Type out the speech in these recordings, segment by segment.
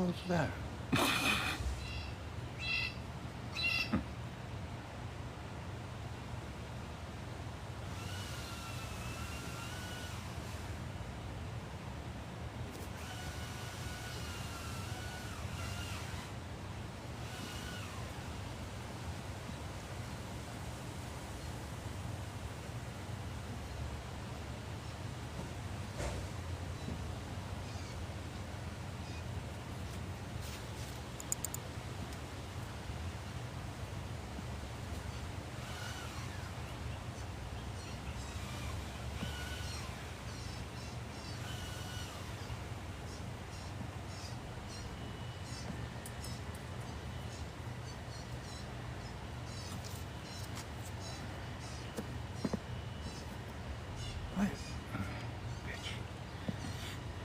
hell is that? What? Bitch.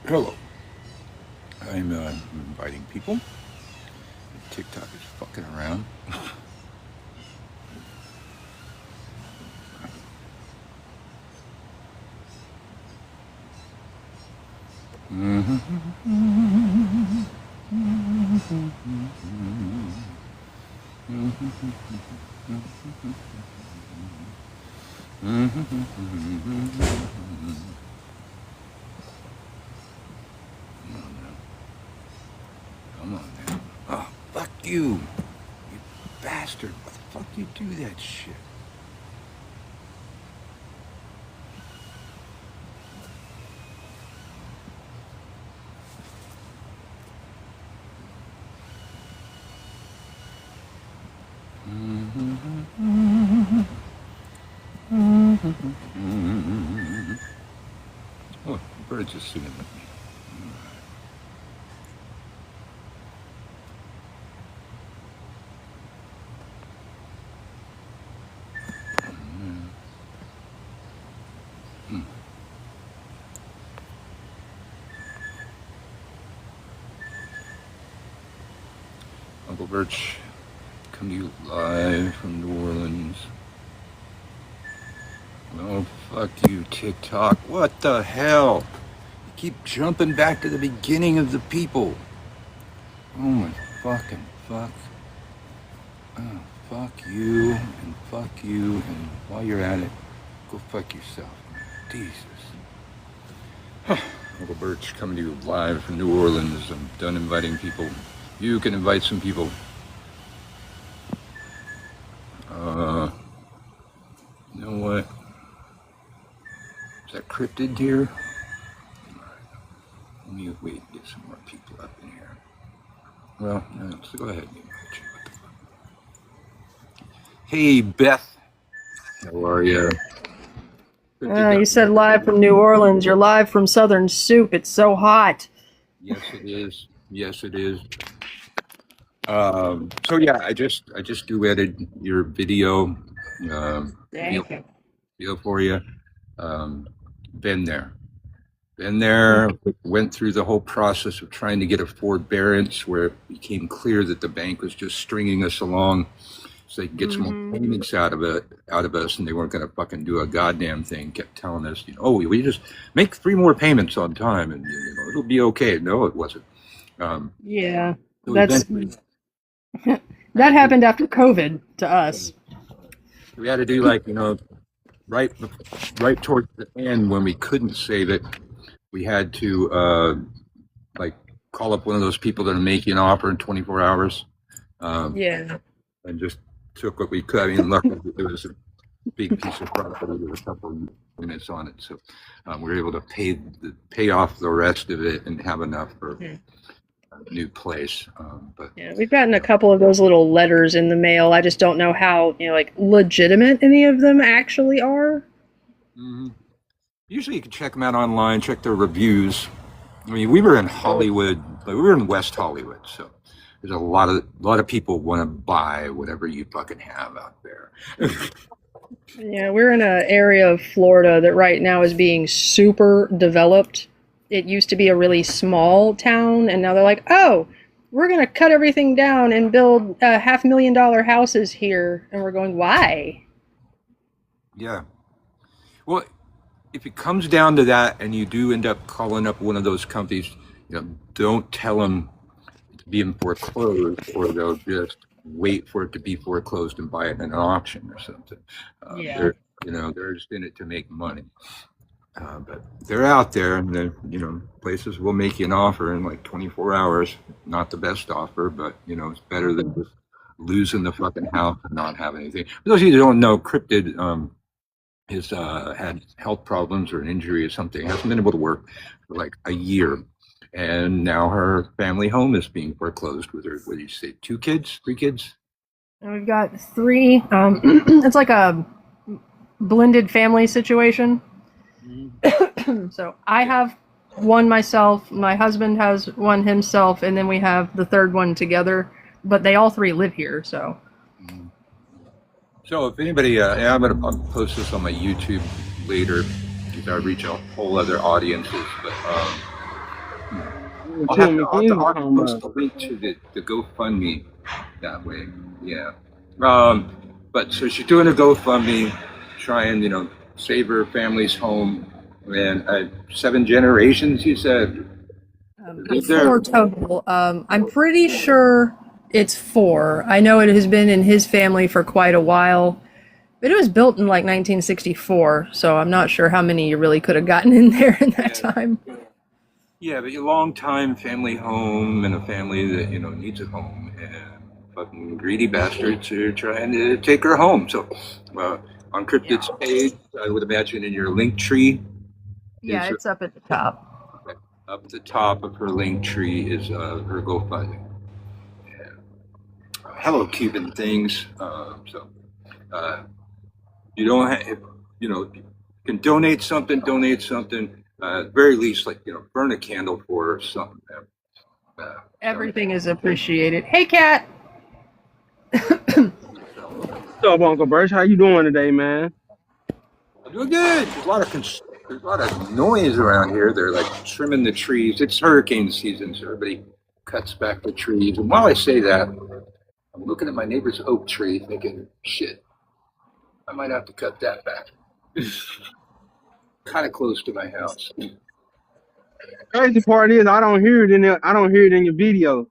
Hello. I'm inviting people. TikTok is fucking around. Come on now. Oh, fuck you. You bastard. Why the fuck you do that shit? Oh, the bird's just singing with me. Uncle Birch, come to you live from New Orleans. Oh, fuck you, TikTok. What the hell? You keep jumping back to the beginning of the people. Oh my fucking fuck. Oh, fuck you, and fuck you, and while you're at it, go fuck yourself. Jesus. Uncle Birch coming to you live from New Orleans. I'm done inviting people. You can invite some people. You know what? Is that cryptid here? Let me wait and get some more people up in here. Well, no, let's go ahead and invite you. What the fuck? Hey, Beth. How are you? You said live from New Orleans. You're live from Southern Soup. It's so hot. Yes, it is. Yes, it is. So yeah, I just duetted your video. Thank you. Video for you. Been there. Been there. Went through the whole process of trying to get a forbearance, where it became clear that the bank was just stringing us along so they could get some more payments out of us, and they weren't going to fucking do a goddamn thing. Kept telling us, oh, we just make 3 more payments on time, and it'll be okay. No, it wasn't. Yeah, So that's that happened after COVID to us. we had to do right towards the end, when we couldn't save it, we had to call up one of those people that are making an offer in 24 hours. Yeah. And just took what we could. I mean, luckily it was a big piece of property with a couple of units on it, so we were able to pay off the rest of it and have enough for a new place. But Yeah, we've gotten a couple of those little letters in the mail. I just don't know how legitimate any of them actually are. Usually you can check them out online, check their reviews. I mean, we were in Hollywood, we were in West Hollywood, so there's a lot of people want to buy whatever you fucking have out there. Yeah, we're in an area of Florida that right now is being super developed. It used to be a really small town, and now they're like, oh, we're going to cut everything down and build $500,000 houses here. And we're going, why? Yeah. Well, if it comes down to that and you do end up calling up one of those companies, don't tell them being foreclosed, or they'll just wait for it to be foreclosed and buy it in an auction or something. Yeah. They're just in it to make money. But they're out there, and places will make you an offer in like 24 hours. Not the best offer, but it's better than just losing the fucking house and not having anything. For those of you who don't know, Cryptid has had health problems or an injury or something, hasn't been able to work for like a year. And now her family home is being foreclosed with her, what do you say, 2 kids, 3 kids? And we've got 3. It's like a blended family situation. So I have one myself, my husband has one himself, and then we have the third one together. But they all 3 live here, so. So if anybody, I'm going to post this on my YouTube later because I reach a whole other audiences. But I'll have to post the link to the GoFundMe that way. Yeah. But so she's doing a GoFundMe, trying, save her family's home. And 7 generations, you said? 4 total. I'm pretty sure it's 4. I know it has been in his family for quite a while, but it was built in like 1964, so I'm not sure how many you really could have gotten in there in that time. Yeah, but your long-time family home and a family that, needs a home, and fucking greedy bastards are trying to take her home. So on Cryptid's page, I would imagine in your link tree. Yeah, it's up at the top. Okay. Up at the top of her link tree is her GoFundMe. Hello, Cuban things. You don't have, you can donate something. At very least, like burn a candle for her or something. Everything is appreciated. Hey, Kat. What's up, Uncle Birch? How you doing today, man? I'm doing good. There's a lot of noise around here. They're like trimming the trees. It's hurricane season, so everybody cuts back the trees. And while I say that, I'm looking at my neighbor's oak tree thinking, shit, I might have to cut that back. Kind of close to my house. Crazy part is I don't hear it in your video.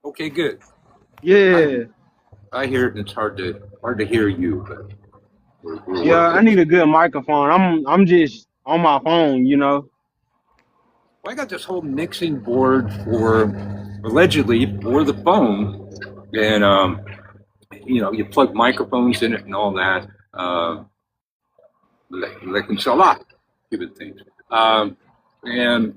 Okay, good. Yeah. I hear it, and it's hard to hear you. But Yeah, I need a good microphone. I'm just on my phone, Well, I got this whole mixing board allegedly for the phone, and you plug microphones in it and all that. Like a lot of stupid things. And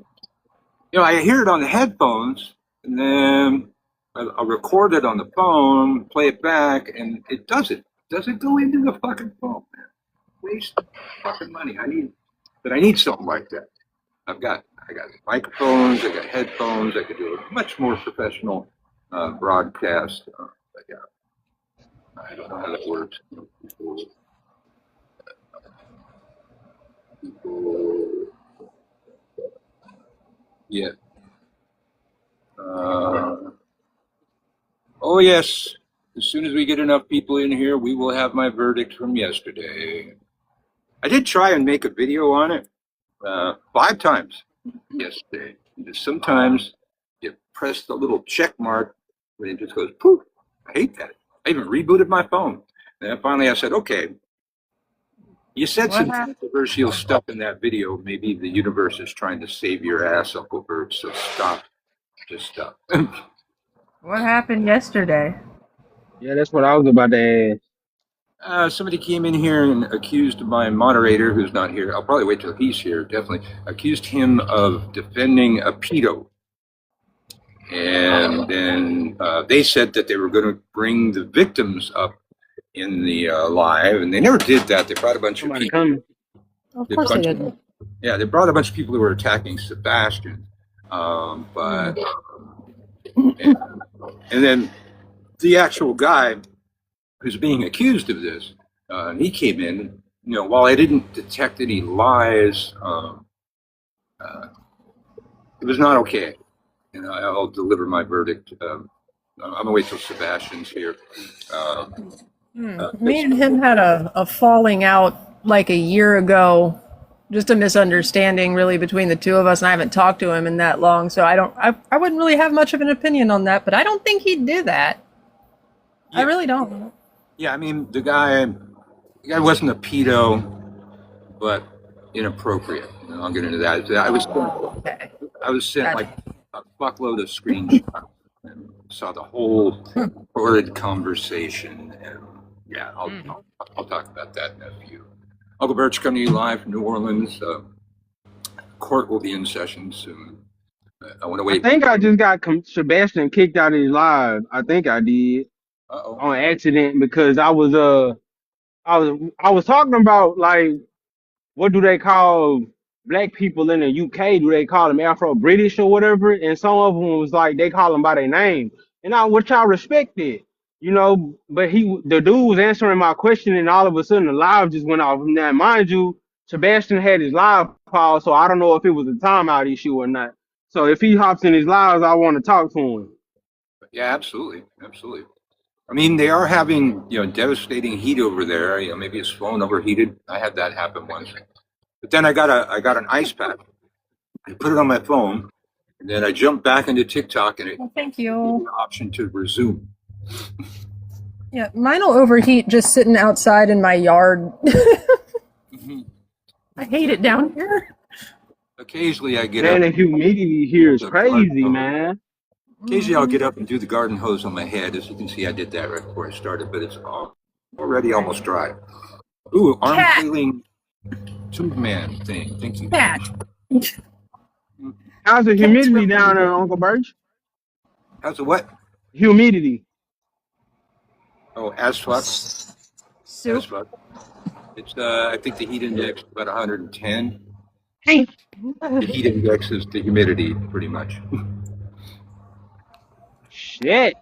I hear it on the headphones, and then I'll record it on the phone, play it back, and it doesn't go into the fucking phone, man. Waste fucking money. I need something like that. I got microphones, I got headphones, I could do a much more professional broadcast. But yeah, I don't know how that works. Yeah. Oh yes. As soon as we get enough people in here, we will have my verdict from yesterday. I did try and make a video on it 5 times yesterday. Just sometimes you press the little check mark when it just goes poof. I hate that. I even rebooted my phone. And then finally I said, okay, you said some controversial stuff in that video. Maybe the universe is trying to save your ass, Uncle Bert, so stop. Just stop. What happened yesterday? Yeah, that's what I was about to ask. Somebody came in here and accused my moderator, who's not here. I'll probably wait till he's here, definitely. Accused him of defending a pedo. And then they said that they were going to bring the victims up in the live, and they never did that. They brought a bunch of people. Coming. Of course they did. Yeah, they brought a bunch of people who were attacking Sebastian. And then the actual guy who's being accused of this, he came in, while I didn't detect any lies, it was not okay. And I'll deliver my verdict. I'm gonna wait till Sebastian's here. Me and him had a falling out like a year ago just a misunderstanding really between the two of us, and I haven't talked to him in that long, so I wouldn't really have much of an opinion on that, but I don't think he'd do that. I Yeah, really don't. yeah. I mean, the guy wasn't a pedo, but inappropriate. I'll get into that. Okay. I was sent Gotcha. like a fuckload of screenshots and saw the whole horrid conversation. And yeah, I'll talk about that in a few. Uncle Bert's coming to you live from New Orleans. Court will be in session soon. I want to I wait. think I just got Sebastian kicked out of his live. I think I did Uh-oh. on accident because I was talking about like what do they call black people in the UK? Do they call them Afro British or whatever? And some of them was like they call them by their name, and which I respected, you know. But the dude was answering my question, and all of a sudden the live just went off. Now, mind you, Sebastian had his live pause, so I don't know if it was a timeout issue or not. So if he hops in his lives, I want to talk to him. Yeah, absolutely, absolutely. I mean, they are having devastating heat over there. Maybe his phone overheated. I had that happen once. But then I got an ice pack. I put it on my phone, and then I jumped back into TikTok, and it Well, thank gave me you. the option to resume. Yeah, mine will overheat just sitting outside in my yard. Mhm. I hate it down here. Occasionally, I get Man, up. the humidity here is The garden crazy, hose. man. Occasionally, I'll get up and do the garden hose on my head. As you can see, I did that right before I started, but it's already almost dry. Ooh, arm Cat. flailing tube man thing. Thank you. Cat. How's the Cat's humidity really down there, good. Uncle Birch? How's the what? Humidity. Oh, as fuck. Soup. As fuck. It's I think the heat index is about 110. Hey. The heat index is the humidity, pretty much. Shit.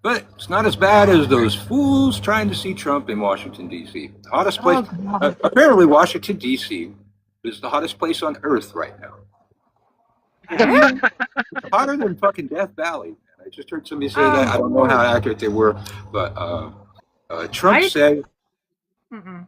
But it's not as bad as those fools trying to see Trump in Washington, D.C. The hottest place. Oh, God. Apparently, Washington, D.C. is the hottest place on earth right now. It's hotter than fucking Death Valley. I just heard somebody say that. I don't know how accurate they were, but Trump said. Mm-mm.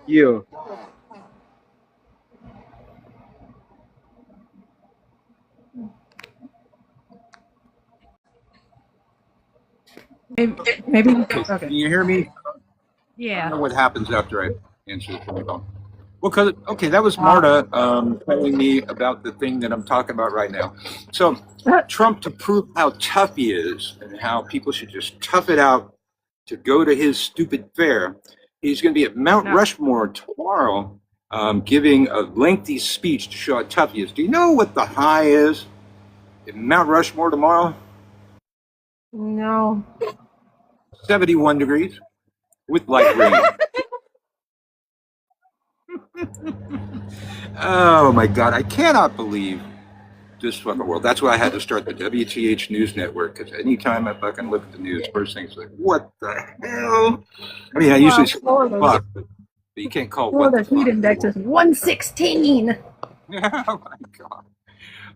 Yeah. Maybe. Can Okay. you hear me? I don't Yeah. know what happens after I answer the phone call. Well, okay, that was Marta telling me about the thing that I'm talking about right now. So Trump, to prove how tough he is and how people should just tough it out to go to his stupid fair, he's going to be at Mount No. Rushmore tomorrow, giving a lengthy speech to show how tough he is. Do you know what the high is in Mount Rushmore tomorrow? No. 71 degrees with light rain. Oh my God, I cannot believe this fucking world. That's why I had to start the WTH News Network, because anytime I fucking look at the news, first thing is like, what the hell? I mean, I usually say fuck, but you can't call it what the Florida's heat fuck. index is 116. Oh my God.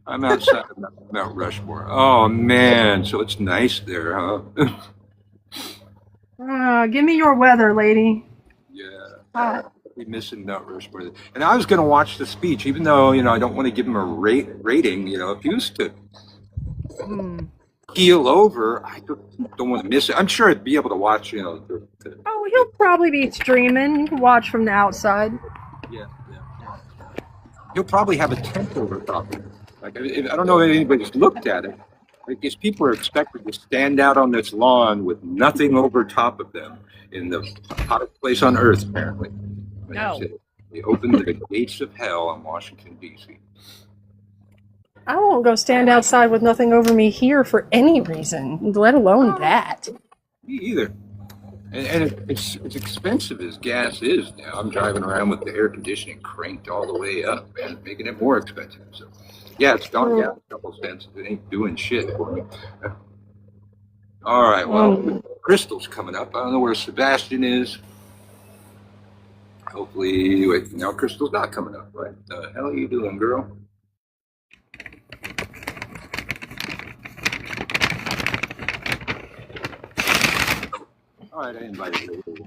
I'm outside of Mount Rushmore. Oh man, so it's nice there, huh? Give me your weather, lady. Yeah. Be missing Mount Rushmore. And I was going to watch the speech, even though, I don't want to give him a rating. If he was to keel over, I don't want to miss it. I'm sure I'd be able to watch, Oh, he'll probably be streaming. You can watch from the outside. yeah. He'll probably have a tent over top of it. Like, I don't know if anybody's looked at it. I guess people are expected to stand out on this lawn with nothing over top of them in the hottest place on earth, apparently. But No. that's it. They opened the gates of hell in Washington, D.C. I won't go stand outside with nothing over me here for any reason, let alone that. Me either. And it's as expensive as gas is now. I'm driving around with the air conditioning cranked all the way up, man, making it more expensive. So, yeah, it's gone down a couple cents. It ain't doing shit for me. All right, well, Crystal's coming up. I don't know where Sebastian is. Hopefully, wait, now Crystal's not coming up, right? The hell are you doing, girl? All right, I invited you.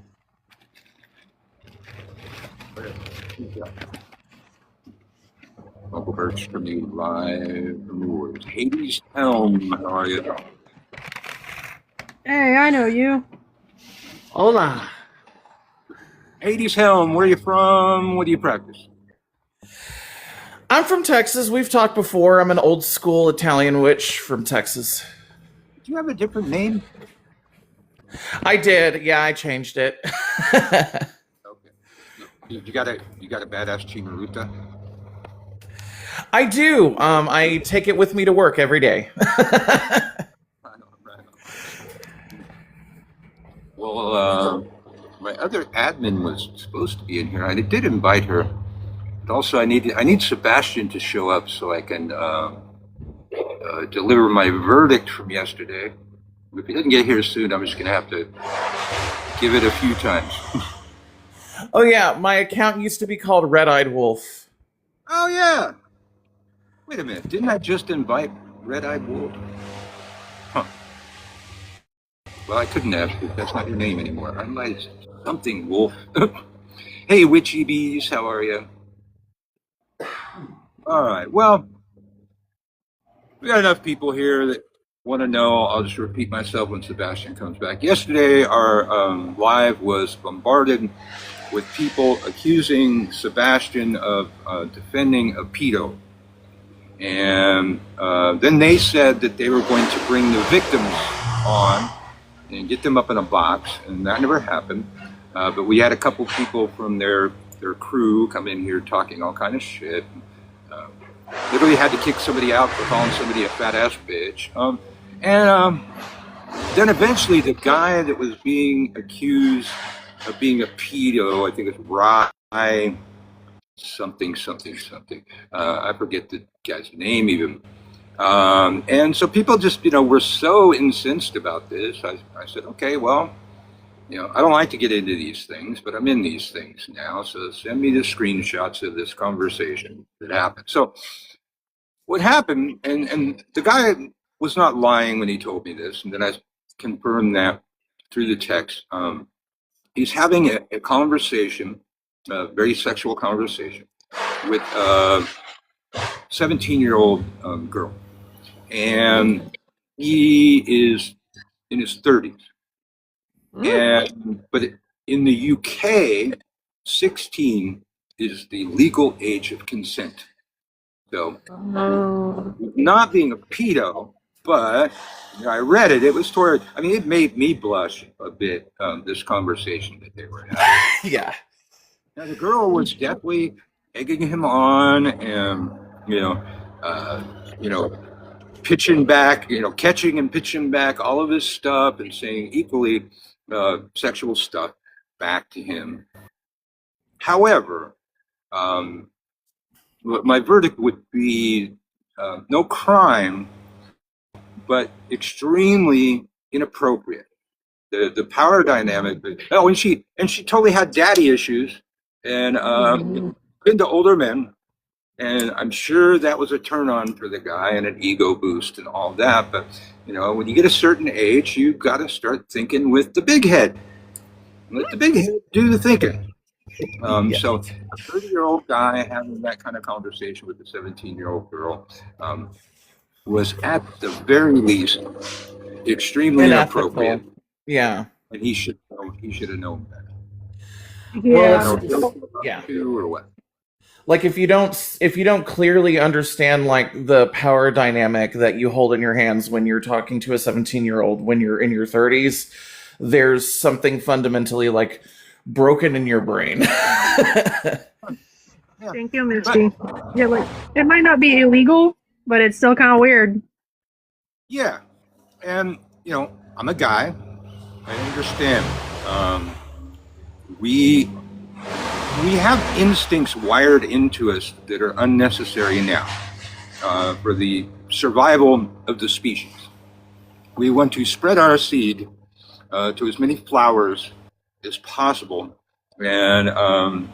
Uncle Bert's from you live from the woods. Hades Helm, how are you? Hey, I know you. Hola. Hades Helm, where are you from? What do you practice? I'm from Texas. We've talked before. I'm an old school Italian witch from Texas. Do you have a different name? I did. Yeah, I changed it. Okay. You got a badass Chimaruta? I do. I take it with me to work every day. Right on. Well, my other admin was supposed to be in here. I did invite her, but also I need Sebastian to show up so I can deliver my verdict from yesterday. If he doesn't get here soon, I'm just going to have to give it a few times. Oh yeah, my account used to be called Red-Eyed Wolf. Oh, yeah. Wait a minute. Didn't I just invite Red-Eyed Wolf? Huh. Well, I couldn't ask you. That's not your name anymore. I might something Wolf. Hey, Witchy Bees, how are you? All right. Well, we got enough people here that want to know. I'll just repeat myself when Sebastian comes back. Yesterday, our live was bombarded with people accusing Sebastian of defending a pedo. And then they said that they were going to bring the victims on and get them up in a box, and that never happened. But we had a couple people from their crew come in here talking all kind of shit. Literally had to kick somebody out for calling somebody a fat ass bitch. Then eventually the guy that was being accused of being a pedo, I think it's Rye something. I forget the guy's name even. And so people just, were so incensed about this. I said, okay, well, I don't like to get into these things, but I'm in these things now. So send me the screenshots of this conversation that happened. So what happened, and the guy was not lying when he told me this, and then I confirmed that through the text. He's having a conversation, a very sexual conversation, with a 17-year-old girl. And he is in his 30s. But in the UK, 16 is the legal age of consent. So, not being a pedo, but I read it. It was it made me blush a bit, this conversation that they were having. Yeah. Now, the girl was definitely egging him on and, pitching back, catching and pitching back all of his stuff and saying equally sexual stuff back to him. However, my verdict would be no crime, but extremely inappropriate. The power dynamic. Oh, and she totally had daddy issues and into older men. And I'm sure that was a turn on for the guy and an ego boost and all that. But, when you get a certain age, you've got to start thinking with the big head. Let the big head do the thinking. So a 30-year-old guy having that kind of conversation with a 17-year-old girl was at the very least extremely inappropriate. Yeah. And he should have known better. Yeah. Or what? Like if you don't clearly understand like the power dynamic that you hold in your hands when you're talking to a 17-year-old when you're in your 30s, there's something fundamentally like broken in your brain. Thank you, Misty. Yeah, like it might not be illegal, but it's still kind of weird. Yeah, and I'm a guy. I understand. Um, we we have instincts wired into us that are unnecessary now for the survival of the species. We want to spread our seed to as many flowers as possible, and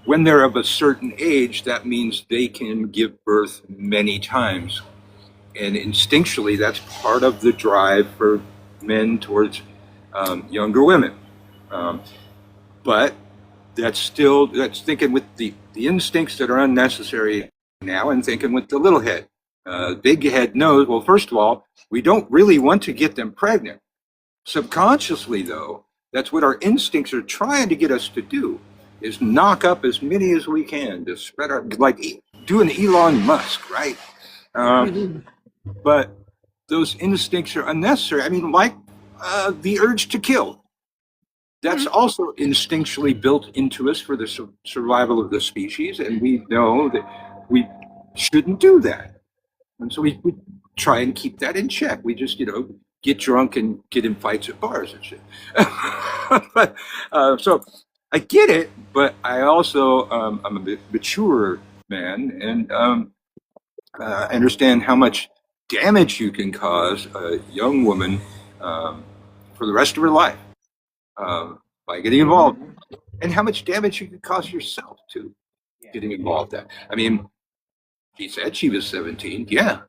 when they're of a certain age, that means they can give birth many times. And instinctually, that's part of the drive for men towards younger women. But that's thinking with the instincts that are unnecessary now and thinking with the little head. Big head knows, well, first of all, we don't really want to get them pregnant. Subconsciously, though, that's what our instincts are trying to get us to do, is knock up as many as we can to spread our, like doing Elon Musk, right? But those instincts are unnecessary. I mean, like the urge to kill. That's also instinctually built into us for the survival of the species, and we know that we shouldn't do that. And so we try and keep that in check. We just, get drunk and get in fights at bars and shit. But so I get it, but I also I'm a bit mature man, and I understand how much damage you can cause a young woman for the rest of her life by getting involved, and how much damage you can cause yourself too getting involved. That I mean, she said she was 17. Yeah,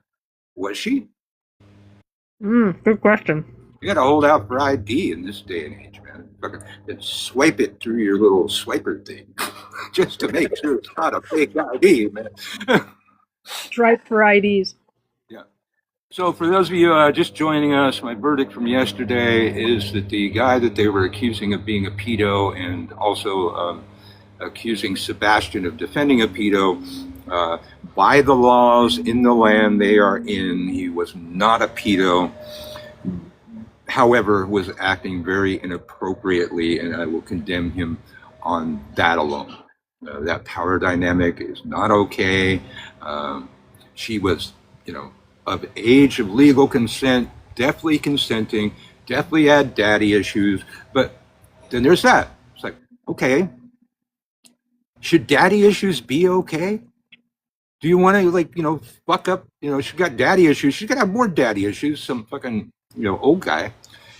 was she? Good question. You got to hold out for ID in this day and age, man. And swipe it through your little swiper thing just to make sure it's not a fake ID, man. Stripe for IDs. Yeah. So for those of you just joining us, my verdict from yesterday is that the guy that they were accusing of being a pedo and also accusing Sebastian of defending a pedo, by the laws in the land they are in, he was not a pedo. However, was acting very inappropriately, and I will condemn him on that alone. That power dynamic is not okay. She was, of age, of legal consent, definitely consenting, definitely had daddy issues, but then there's that. It's like, okay, should daddy issues be okay? Do you want to, fuck up, she got daddy issues, she's gonna have more daddy issues, some fucking, old guy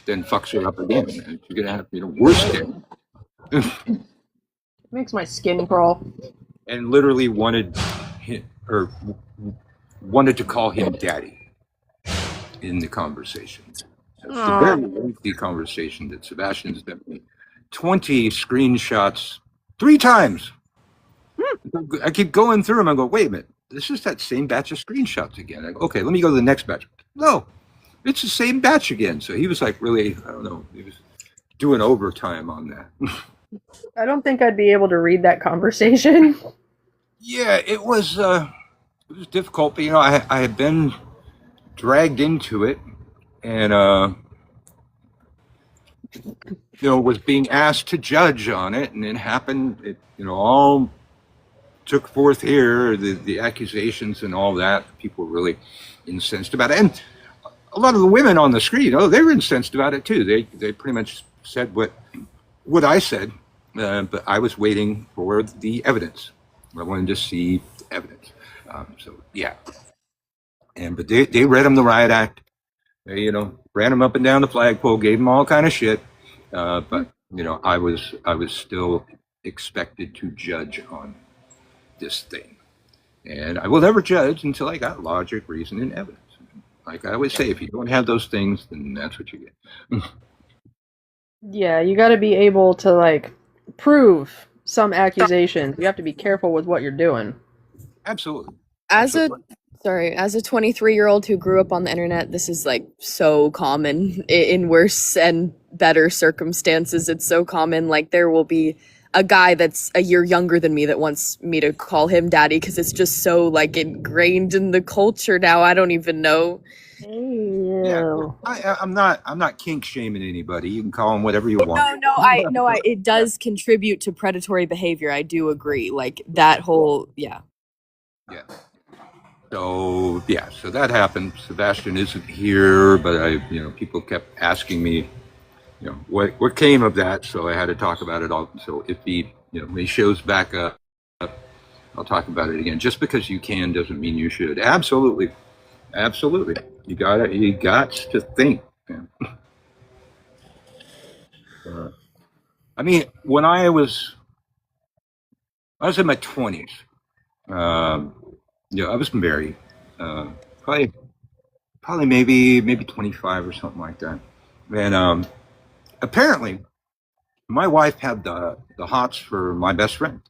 then fucks her up again, and she's gonna have, worse daddy. Makes my skin crawl. And literally wanted to call him daddy in the conversation. So it's a very lengthy conversation that Sebastian's sent me 20 screenshots 3 times. I keep going through them. I go, wait a minute, this is that same batch of screenshots again. I go, okay, let me go to the next batch. No, it's the same batch again. So he was like, really, I don't know, he was doing overtime on that. I don't think I'd be able to read that conversation. Yeah, it was difficult, but I had been dragged into it, and was being asked to judge on it, and it happened. It all took forth here, the accusations and all that. People were really incensed about it, and a lot of the women on the screen, they were incensed about it too. They pretty much said what I said, but I was waiting for the evidence. I wanted to see the evidence. So yeah, but they read him the riot act. They ran him up and down the flagpole, gave him all kind of shit. But I was still expected to judge on this thing, and I will never judge until I got logic, reason, and evidence. Like I always say, if you don't have those things, then that's what you get. Yeah, you got to be able to prove some accusations. You have to be careful with what you're doing. Absolutely. As a 23-year-old who grew up on the internet, this is so common in worse and better circumstances. It's so common. There will be a guy that's a year younger than me that wants me to call him daddy because it's just so ingrained in the culture now. I don't even know. Yeah, I'm not kink shaming anybody. You can call him whatever you want. It does contribute to predatory behavior. I do agree. That whole, yeah. Yeah. So that happened. Sebastian isn't here, but people kept asking me what came of that. So I had to talk about it all. So if when he shows back up, I'll talk about it again. Just because you can doesn't mean you should. Absolutely, absolutely. You got to think. Man. I mean, when I was in my 20s. I was married. Probably maybe 25 or something like that. And apparently, my wife had the hots for my best friend.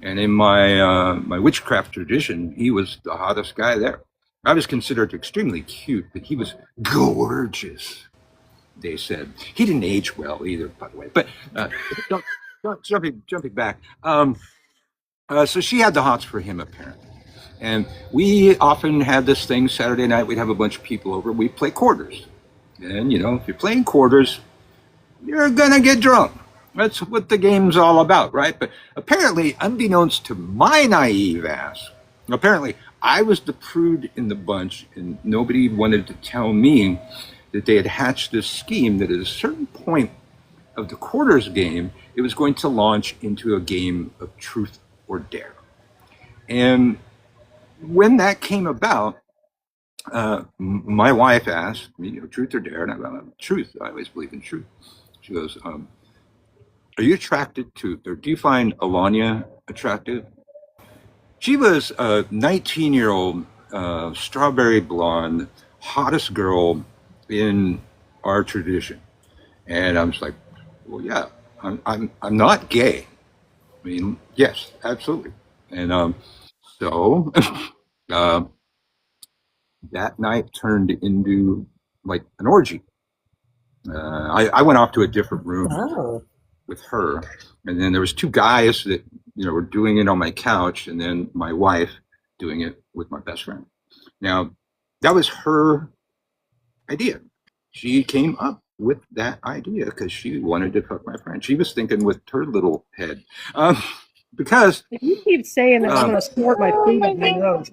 And in my witchcraft tradition, he was the hottest guy there. I was considered extremely cute, but he was gorgeous. They said he didn't age well either, by the way. But don't, jumping back. So she had the hots for him apparently, and we often had this thing Saturday night. We'd have a bunch of people over. We'd play quarters, and if you're playing quarters, you're gonna get drunk. That's what the game's all about, right? But apparently, unbeknownst to my naive ass, apparently I was the prude in the bunch, and nobody wanted to tell me that they had hatched this scheme that at a certain point of the quarters game, it was going to launch into a game of truth or dare. And when that came about, my wife asked me, truth or dare? And I went, truth. I always believe in truth. She goes, are you attracted to, or do you find Alanya attractive? She was a 19-year-old, strawberry blonde, hottest girl in our tradition. And I was like, well, yeah, I'm not gay. I mean, yes, absolutely. And so that night turned into like an orgy. I went off to a different room with her, and then there was two guys that were doing it on my couch, and then my wife doing it with my best friend. Now, that was her idea. She came up with that idea because she wanted to fuck my friend. She was thinking with her little head. Because If you keep saying that, I'm going to snort my food up my nose.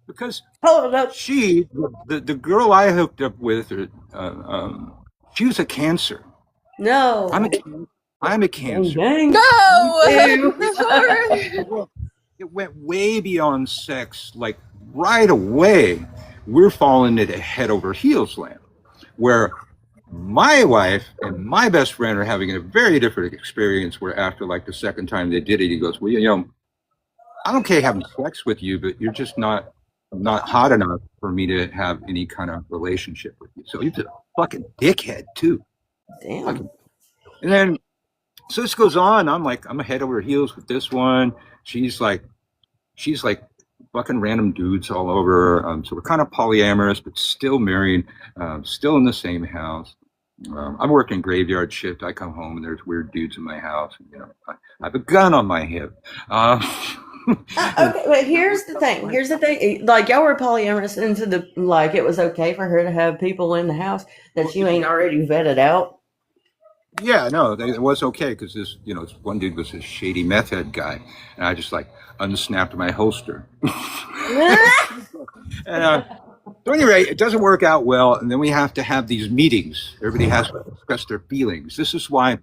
Because Hold up. she, the girl I hooked up with, she was a Cancer. No. I'm a Cancer. Dang. No! Ew. It went way beyond sex. Like right away, we're falling into head over heels land, where my wife and my best friend are having a very different experience. Where after like the second time they did it, he goes, "Well, I'm okay having sex with you, but you're just not hot enough for me to have any kind of relationship with you." So he's a fucking dickhead too. Damn. And then, so this goes on. I'm a head over heels with this one. She's like fucking random dudes all over. So we're kind of polyamorous, but still married, still in the same house. I'm working graveyard shift. I come home and there's weird dudes in my house. I have a gun on my hip. Okay, but here's the thing. Like y'all were polyamorous into the like it was okay for her to have people in the house that you ain't already vetted out. Yeah, no, it was okay because this one dude was a shady meth head guy, and I just like unsnapped my holster. And so anyway, it doesn't work out well, and then we have to have these meetings. Everybody has to express their feelings. This is why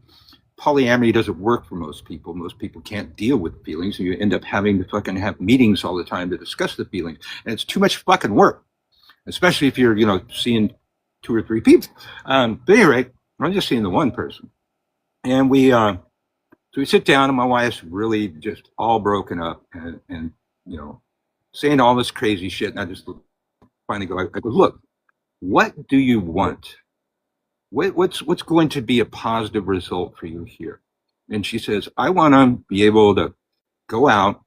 polyamory doesn't work for most people. Most people can't deal with feelings, and you end up having to fucking have meetings all the time to discuss the feelings, and it's too much fucking work, especially if you're seeing 2 or 3 people. But anyway, I'm just seeing the one person, and so we sit down, and my wife's really just all broken up, and saying all this crazy shit, and I just finally go, look, what do you want? What's going to be a positive result for you here? And she says, I want to be able to go out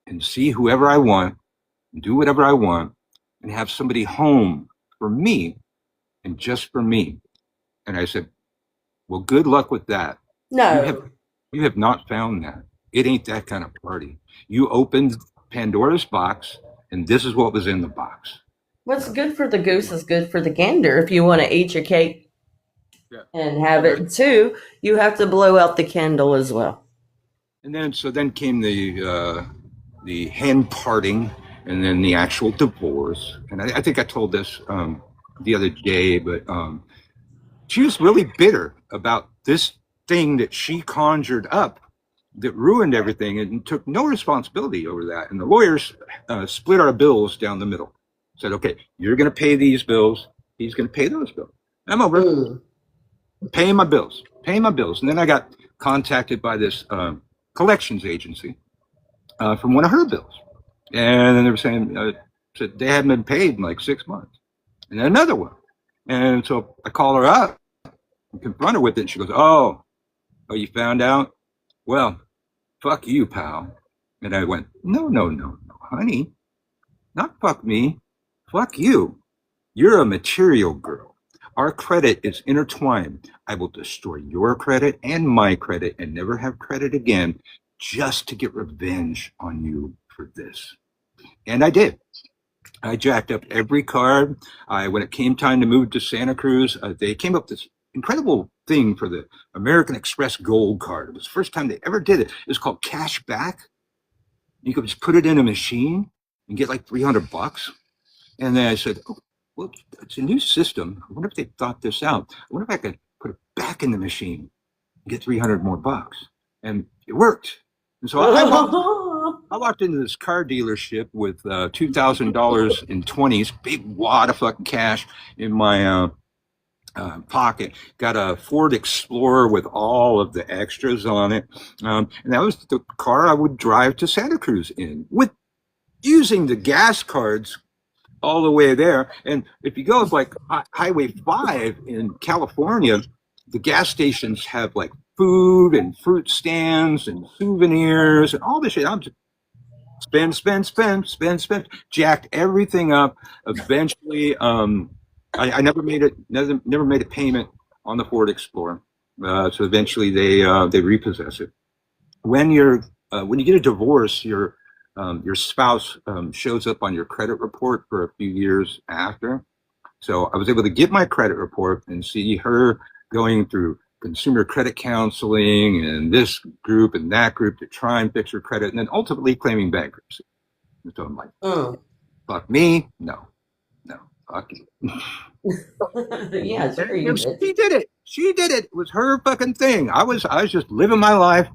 and see whoever I want, and do whatever I want, and have somebody home for me and just for me. And I said, well, good luck with that. No. You have not found that. It ain't that kind of party. You opened Pandora's box, and this is what was in the box. What's good for the goose is good for the gander. If you want to eat your cake and have it too, you have to blow out the candle as well. And then came the hand parting, and then the actual divorce. And I think I told this the other day, but she was really bitter about this thing that she conjured up that ruined everything and took no responsibility over that. And the lawyers split our bills down the middle. Said, okay, you're going to pay these bills. He's going to pay those bills. I'm over Mm. paying my bills. And then I got contacted by this collections agency from one of her bills. And then they were saying they hadn't been paid in like 6 months. And then another one. And so I call her up and confront her with it. And she goes, oh, you found out? Well, fuck you, pal. And I went, no, honey. Not fuck me. Fuck you. You're a material girl. Our credit is intertwined. I will destroy your credit and my credit and never have credit again just to get revenge on you for this. And I did. I jacked up every card. When it came time to move to Santa Cruz, they came up with this incredible thing for the American Express Gold Card. It was the first time they ever did it. It was called Cash Back. You could just put it in a machine and get like $300. And then I said, oh, well, it's a new system. I wonder if they thought this out. I wonder if I could put it back in the machine and get 300 more bucks. And it worked. And so I walked into this car dealership with $2,000 in 20s, big wad of fucking cash in my pocket. Got a Ford Explorer with all of the extras on it. And that was the car I would drive to Santa Cruz in, with using the gas cards all the way there. And if you go like Highway 5 in California, the gas stations have like food and fruit stands and souvenirs and all this shit. I'm just spend, jacked everything up. Eventually, I never made a payment on the Ford Explorer. So eventually they repossess it. When you get a divorce, your spouse shows up on your credit report for a few years after. So I was able to get my credit report and see her going through consumer credit counseling and this group and that group to try and fix her credit, and then ultimately claiming bankruptcy. And so I'm like, fuck me, no, fuck you. Yeah, sure you did. She did it. It was her fucking thing. I was just living my life,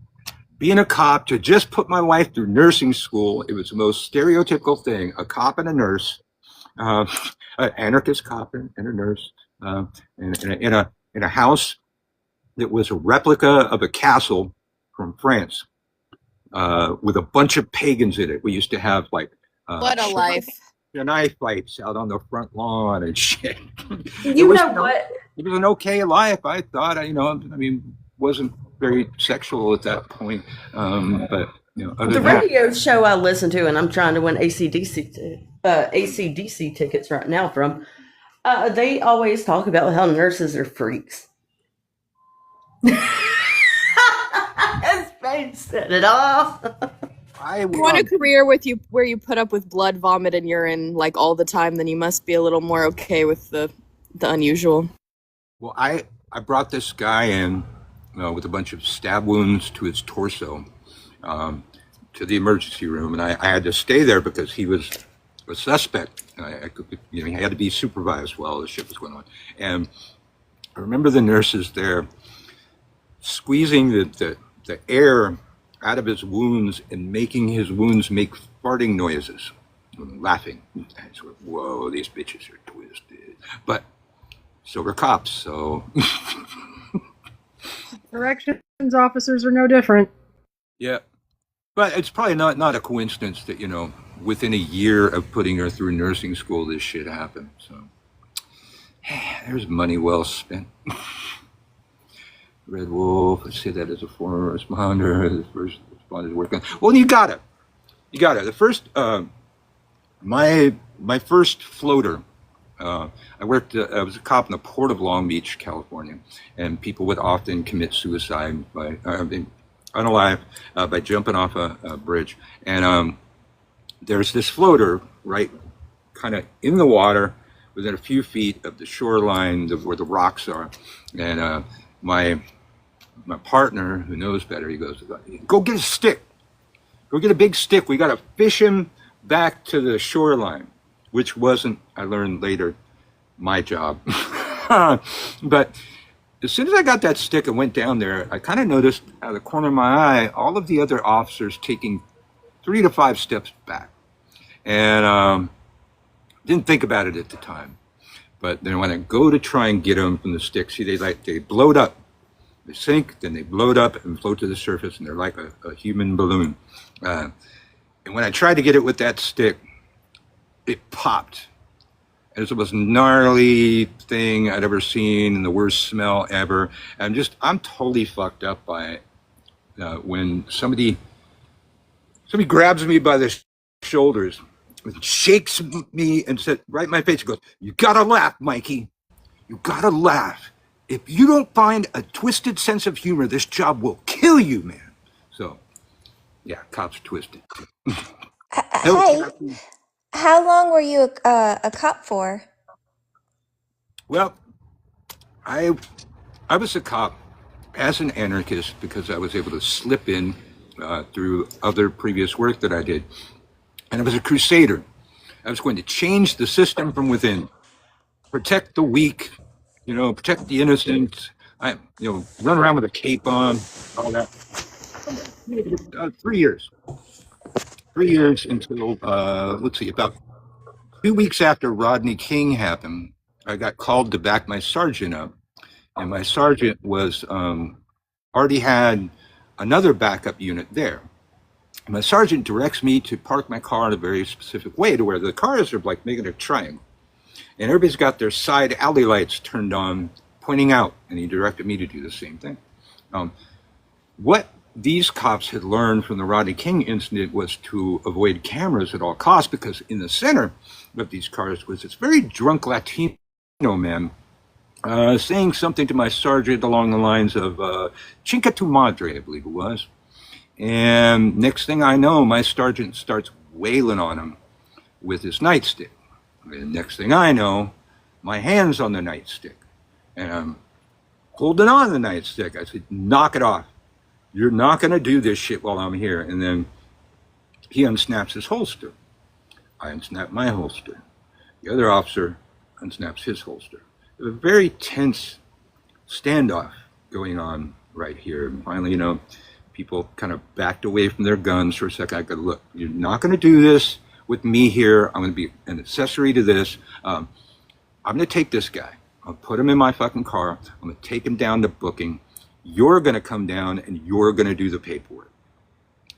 being a cop, to just put my wife through nursing school. It was the most stereotypical thing: a cop and a nurse, an anarchist cop and a nurse, in a house that was a replica of a castle from France, with a bunch of pagans in it. We used to have like What a life. knife fights out on the front lawn and shit. You know what? It was an okay life, I thought. Wasn't very sexual at that point, but other The than that, radio show I listen to, and I'm trying to win ACDC tickets right now from, they always talk about how nurses are freaks. His face said it all. I If you want a career with you where you put up with blood, vomit, and urine like all the time, then you must be a little more okay with the unusual. Well, I brought this guy in with a bunch of stab wounds to his torso to the emergency room, and I had to stay there because he was a suspect. He had to be supervised while the shit was going on. And I remember the nurses there squeezing the air out of his wounds and making his wounds make farting noises, laughing. I sort of, whoa, these bitches are twisted. But so we're cops, so. Corrections officers are no different. Yeah. But it's probably not a coincidence that, within a year of putting her through nursing school, this shit happened. So there's money well spent. Red Wolf, let's say that as a former responder. The first responder working. Well, you got it. The first, my first floater. I was a cop in the Port of Long Beach, California, and people would often commit suicide by unalive by jumping off a bridge. And there's this floater right, kind of in the water, within a few feet of the shoreline where the rocks are, and my partner, who knows better, he goes, go get a stick. Go get a big stick. We got to fish him back to the shoreline, which wasn't, I learned later, my job. But as soon as I got that stick and went down there, I kind of noticed out of the corner of my eye all of the other officers taking 3 to 5 steps back, and didn't think about it at the time. But then when I go to try and get them from the stick, see, they bloat up. They sink, then they bloat up and float to the surface, and they're like a human balloon. And when I tried to get it with that stick, it popped. It was the most gnarly thing I'd ever seen, and the worst smell ever. I'm totally fucked up by it. When somebody grabs me by the shoulders, and shakes me and said right in my face, goes, "You gotta laugh, Mikey. You gotta laugh. If you don't find a twisted sense of humor, this job will kill you, man." So, yeah, cops are twisted. Hey, how long were you a cop for? Well, I was a cop as an anarchist because I was able to slip in through other previous work that I did, and I was a crusader. I was going to change the system from within, protect the weak, protect the innocent. Run around with a cape on, all that. 3 years. 3 years until, let's see, about 2 weeks after Rodney King happened, I got called to back my sergeant up. And my sergeant was already had another backup unit there. And my sergeant directs me to park my car in a very specific way to where the cars are like making a triangle. And everybody's got their side alley lights turned on, pointing out, and he directed me to do the same thing. What these cops had learned from the Rodney King incident was to avoid cameras at all costs, because in the center of these cars was this very drunk Latino man saying something to my sergeant along the lines of "Chinga tu madre," I believe it was. And next thing I know, my sergeant starts wailing on him with his nightstick. And next thing I know, my hand's on the nightstick. And I'm holding on to the nightstick. I said, "Knock it off. You're not going to do this shit while I'm here." And then he unsnaps his holster. I unsnap my holster. The other officer unsnaps his holster. There's a very tense standoff going on right here. And finally, people kind of backed away from their guns for a second. I go, "Look, you're not going to do this with me here. I'm going to be an accessory to this. I'm going to take this guy. I'll put him in my fucking car. I'm going to take him down to booking. You're going to come down and you're going to do the paperwork."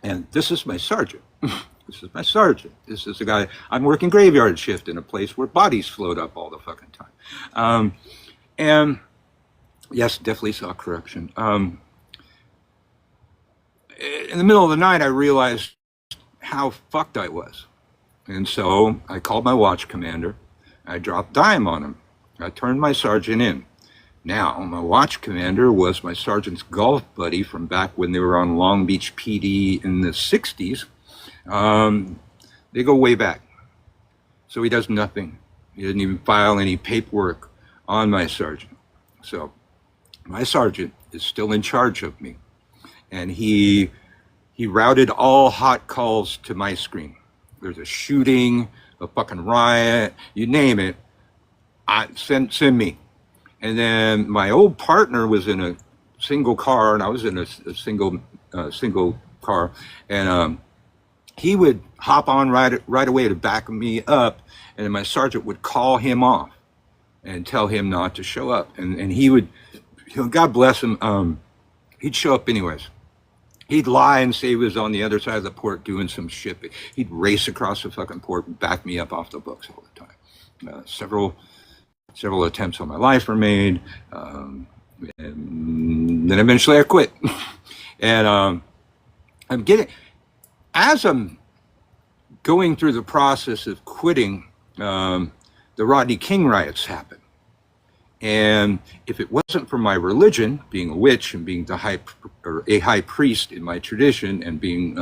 And this is my sergeant. This is my sergeant. This is the guy. I'm working graveyard shift in a place where bodies float up all the fucking time. And yes, definitely saw corruption. In the middle of the night, I realized how fucked I was. And so I called my watch commander. I dropped dime on him. I turned my sergeant in. Now, my watch commander was my sergeant's golf buddy from back when they were on Long Beach PD in the 60s. They go way back. So he does nothing. He didn't even file any paperwork on my sergeant. So my sergeant is still in charge of me. And he routed all hot calls to my screen. There's a shooting, a fucking riot, you name it, send me. And then my old partner was in a single car, and I was in a single car, and he would hop on right away to back me up, and then my sergeant would call him off and tell him not to show up, and he would, God bless him, he'd show up anyways. He'd lie and say he was on the other side of the port doing some shit. He'd race across the fucking port and back me up off the books all the time. Several attempts on my life were made, and then eventually I quit. And as I'm going through the process of quitting, the Rodney King riots happened. And if it wasn't for my religion, being a witch and being a high priest in my tradition, and being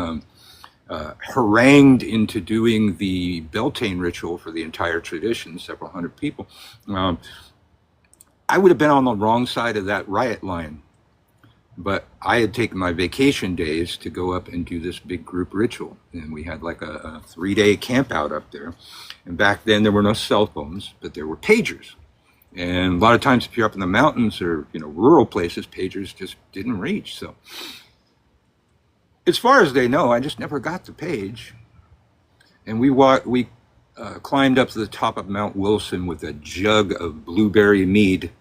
harangued into doing the Beltane ritual for the entire tradition, several hundred people, I would have been on the wrong side of that riot line. But I had taken my vacation days to go up and do this big group ritual. And we had like a 3-day camp out up there. And back then there were no cell phones, but there were pagers. And a lot of times, if you're up in the mountains or rural places, pagers just didn't reach. So, as far as they know, I just never got the page. And we climbed up to the top of Mount Wilson with a jug of blueberry mead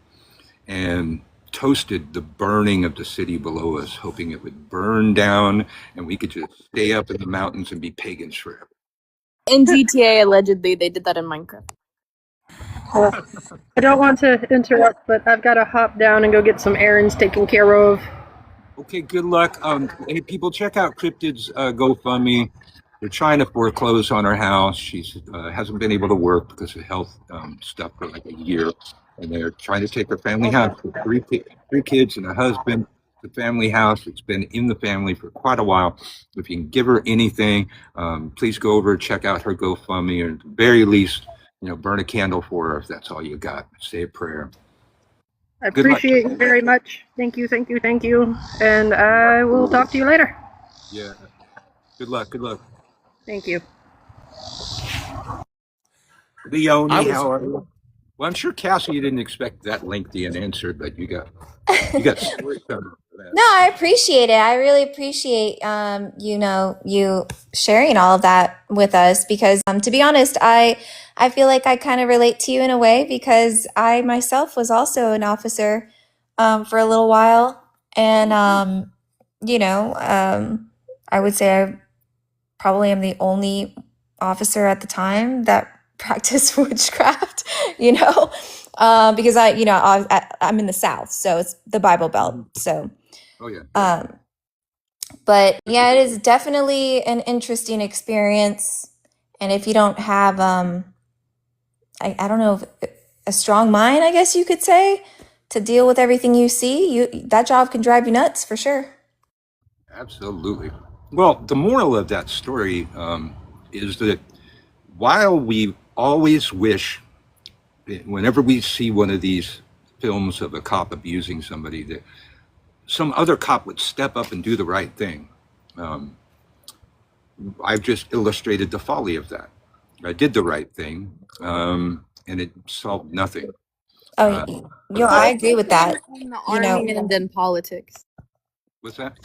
and toasted the burning of the city below us, hoping it would burn down and we could just stay up in the mountains and be pagans forever. In GTA, allegedly, they did that in Minecraft. I don't want to interrupt, but I've got to hop down and go get some errands taken care of. Okay, good luck. Hey, people, check out Cryptid's GoFundMe. They're trying to foreclose on her house. She hasn't been able to work because of health stuff for like a year. And they're trying to take her family house with three kids and a husband. The family house, it's been in the family for quite a while. If you can give her anything, please go over, check out her GoFundMe, or at the very least, burn a candle for her if that's all you got. Say a prayer. I Good luck. appreciate you very much. Thank you, thank you, thank you. And I will talk to you later. Yeah. Good luck. Good luck. Thank you. Leonie, how are you? Well, I'm sure, Cassie, you didn't expect that lengthy an answer, but you got stories coming for that. No, I appreciate it. I really appreciate you sharing all of that with us because to be honest, I feel like I kind of relate to you in a way because I myself was also an officer for a little while, and I would say I probably am the only officer at the time that practiced witchcraft, because I'm in the South, so it's the Bible Belt. So, Oh, yeah. but yeah, it is definitely an interesting experience. And if you don't have, I don't know, a strong mind, I guess you could say, to deal with everything you see, that job can drive you nuts for sure. Absolutely. Well, the moral of that story is that while we always wish, whenever we see one of these films of a cop abusing somebody, that some other cop would step up and do the right thing. I've just illustrated the folly of that. I did the right thing, and it solved nothing. Oh, I agree with that. In the army and in politics. What's that?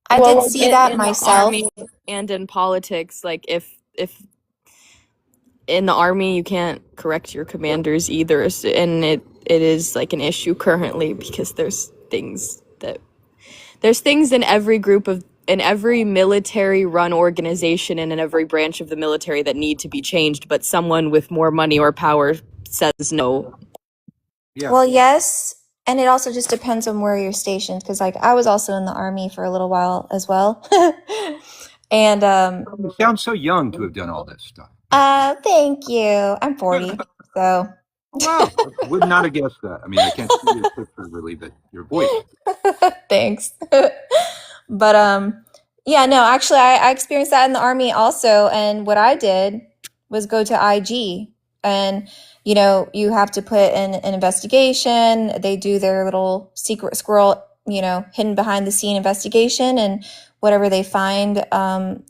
I did see that in myself. The army and in politics, like if in the army you can't correct your commanders either, and it is like an issue currently because there's things in every military run organization and in every branch of the military that need to be changed, but someone with more money or power says no. Yeah. Well, yes. And it also just depends on where you're stationed. Because I was also in the army for a little while as well. And You sound so young to have done all that stuff. thank you. I'm 40. So Wow. I would not have guessed that. I mean, I can't see your picture really, but your voice. thanks. But yeah, no, actually I experienced that in the army also. And what I did was go to IG, and you have to put in an investigation. They do their little secret squirrel, hidden behind the scene investigation, and whatever they find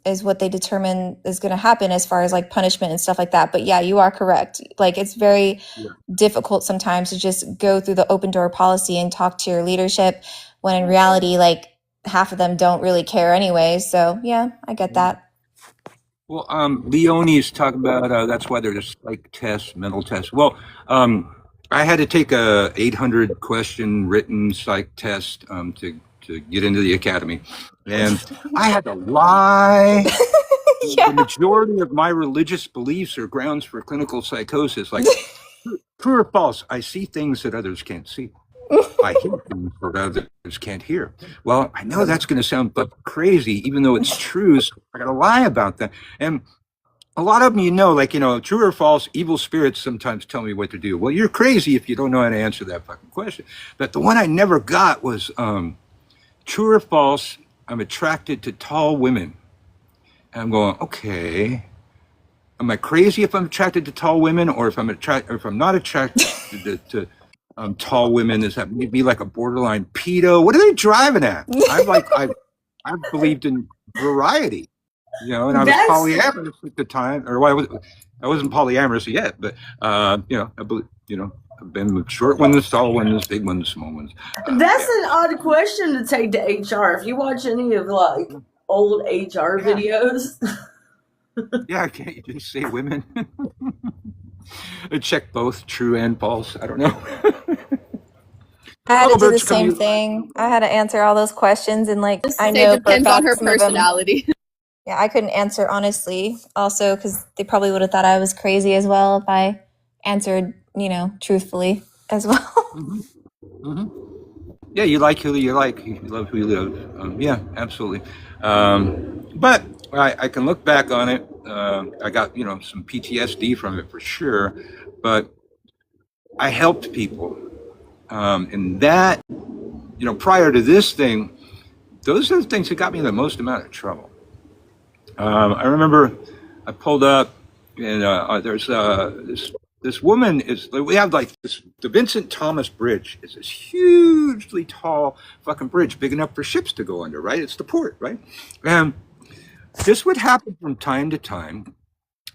is what they determine is going to happen as far as like punishment and stuff like that. But yeah, you are correct. Like it's very difficult sometimes to just go through the open door policy and talk to your leadership when in reality, like half of them don't really care anyway. So yeah, I get that. Well, Leonie's talking about that's why there's psych tests, mental tests. Well, I had to take a 800 question written psych test to get into the academy, and I had to lie. Yeah. The majority of my religious beliefs are grounds for clinical psychosis. Like, true or false? I see things that others can't see. I hear things that others can't hear. Well, I know that's going to sound crazy, even though it's true. So I got to lie about that. And a lot of them, true or false, evil spirits sometimes tell me what to do. Well, you're crazy if you don't know how to answer that fucking question. But the one I never got was true or false, I'm attracted to tall women. And I'm going, okay, am I crazy if I'm attracted to tall women, or if I'm not attracted to tall women? Is that maybe like a borderline pedo? What are they driving at? I've believed in variety. You know, and I was That's polyamorous at the time, or I wasn't polyamorous yet, but you know, I believe, you know, I've been with short ones, tall ones, big ones, small ones. that's Yeah. an odd question to take to HR. If you watch any of like old HR Yeah. videos, Yeah, can't you just say women? Check both true and false. I don't know. I had to do the Albert's same coming. thing. I had to answer all those questions, and like Just I say know for a depends on fact her some of them. personality. Yeah, I couldn't answer honestly. Also, because they probably would have thought I was crazy as well if I answered, you know, truthfully as well. Hmm. Hmm. Yeah, you like who you like. You love who you love. Yeah, absolutely. But I can look back on it. I got, you know, some PTSD from it for sure. But I helped people. And that, you know, prior to this thing, those are the things that got me in the most amount of trouble. I remember I pulled up and there's this woman is, we have like this, the Vincent Thomas Bridge is this hugely tall fucking bridge, big enough for ships to go under, right? It's the port, right? And this would happen from time to time.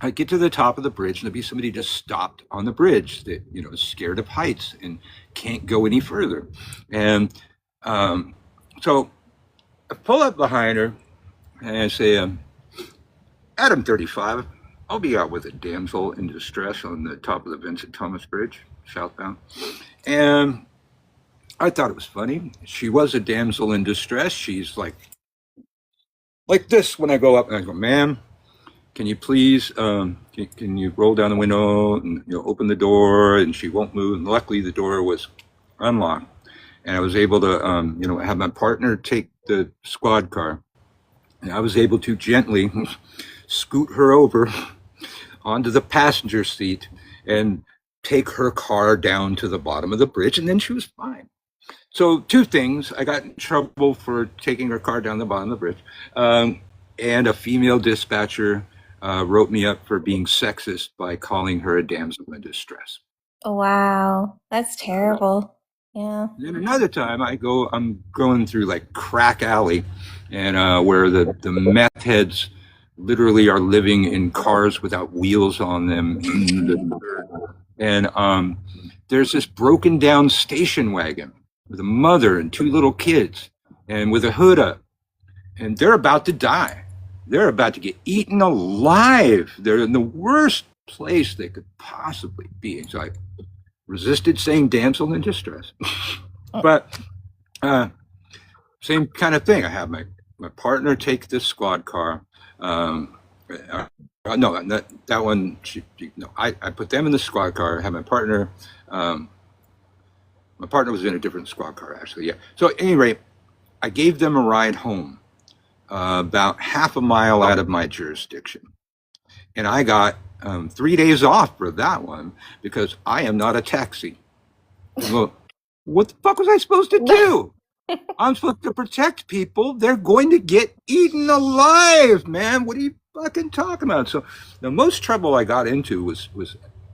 I'd get to the top of the bridge and there'd be somebody just stopped on the bridge that, you know, is scared of heights and can't go any further. And so I pull up behind her and I say, Adam 35, I'll be out with a damsel in distress on the top of the Vincent Thomas Bridge, southbound. And I thought it was funny. She was a damsel in distress. She's like this when I go up and I go, ma'am, can you please, can you roll down the window and, you know, open the door? And she won't move. And luckily the door was unlocked. And I was able to, you know, have my partner take the squad car. And I was able to gently scoot her over onto the passenger seat and take her car down to the bottom of the bridge, and then she was fine. So two things: I got in trouble for taking her car down the bottom of the bridge, and a female dispatcher wrote me up for being sexist by calling her a damsel in distress. Wow, that's terrible. Yeah. Then another time I'm going through like crack alley, and where the meth heads literally are living in cars without wheels on them. And there's this broken down station wagon with a mother and two little kids and with a hood up. And they're about to die. They're about to get eaten alive. They're in the worst place they could possibly be. So I resisted saying damsel in distress. But same kind of thing. I have my partner take this squad car. No, that one. I put them in the squad car. I had my partner. My partner was in a different squad car, actually. Yeah. So at any rate, I gave them a ride home, about half a mile out of my jurisdiction, and I got 3 days off for that one because I am not a taxi. Well, what the fuck was I supposed to do? I'm supposed to protect people. They're going to get eaten alive, man. What are you fucking talking about? So the most trouble I got into was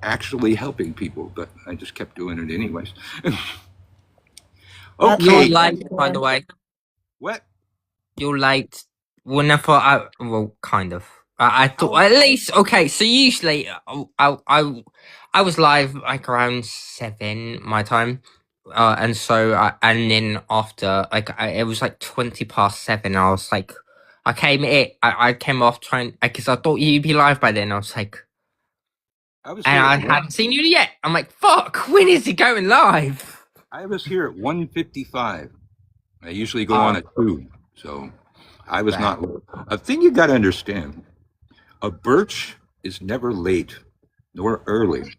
actually helping people, but I just kept doing it anyways. That's You're Okay. late, by the way. What? You're late. Whenever well, kind of. I thought at least okay. So usually, I was live like around 7 my time, and so and then after like it was like 20 past 7. I was like, I came off trying because I thought you'd be live by then. I was like, I was and here I at hadn't seen you yet. I'm like, fuck. When is he going live? I was here at 1:55. I usually go on at 2, so I was not. A thing you got to understand: a birch is never late nor early.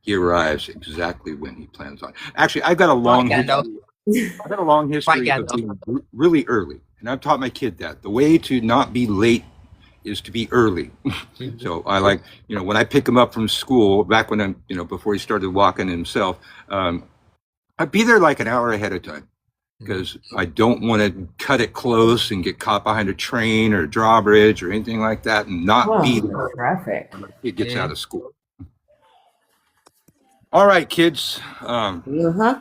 He arrives exactly when he plans on. Actually, I've got a long Gandalf. history. I've got a long history of Gandalf. being really early, and I've taught my kid that the way to not be late is to be early. So I like, you know, when I pick him up from school, back when I'm, you know, before he started walking himself, I'd be there like an hour ahead of time because I don't want to cut it close and get caught behind a train or a drawbridge or anything like that and not be there traffic. when it gets out of school. All right, kids. Uh-huh.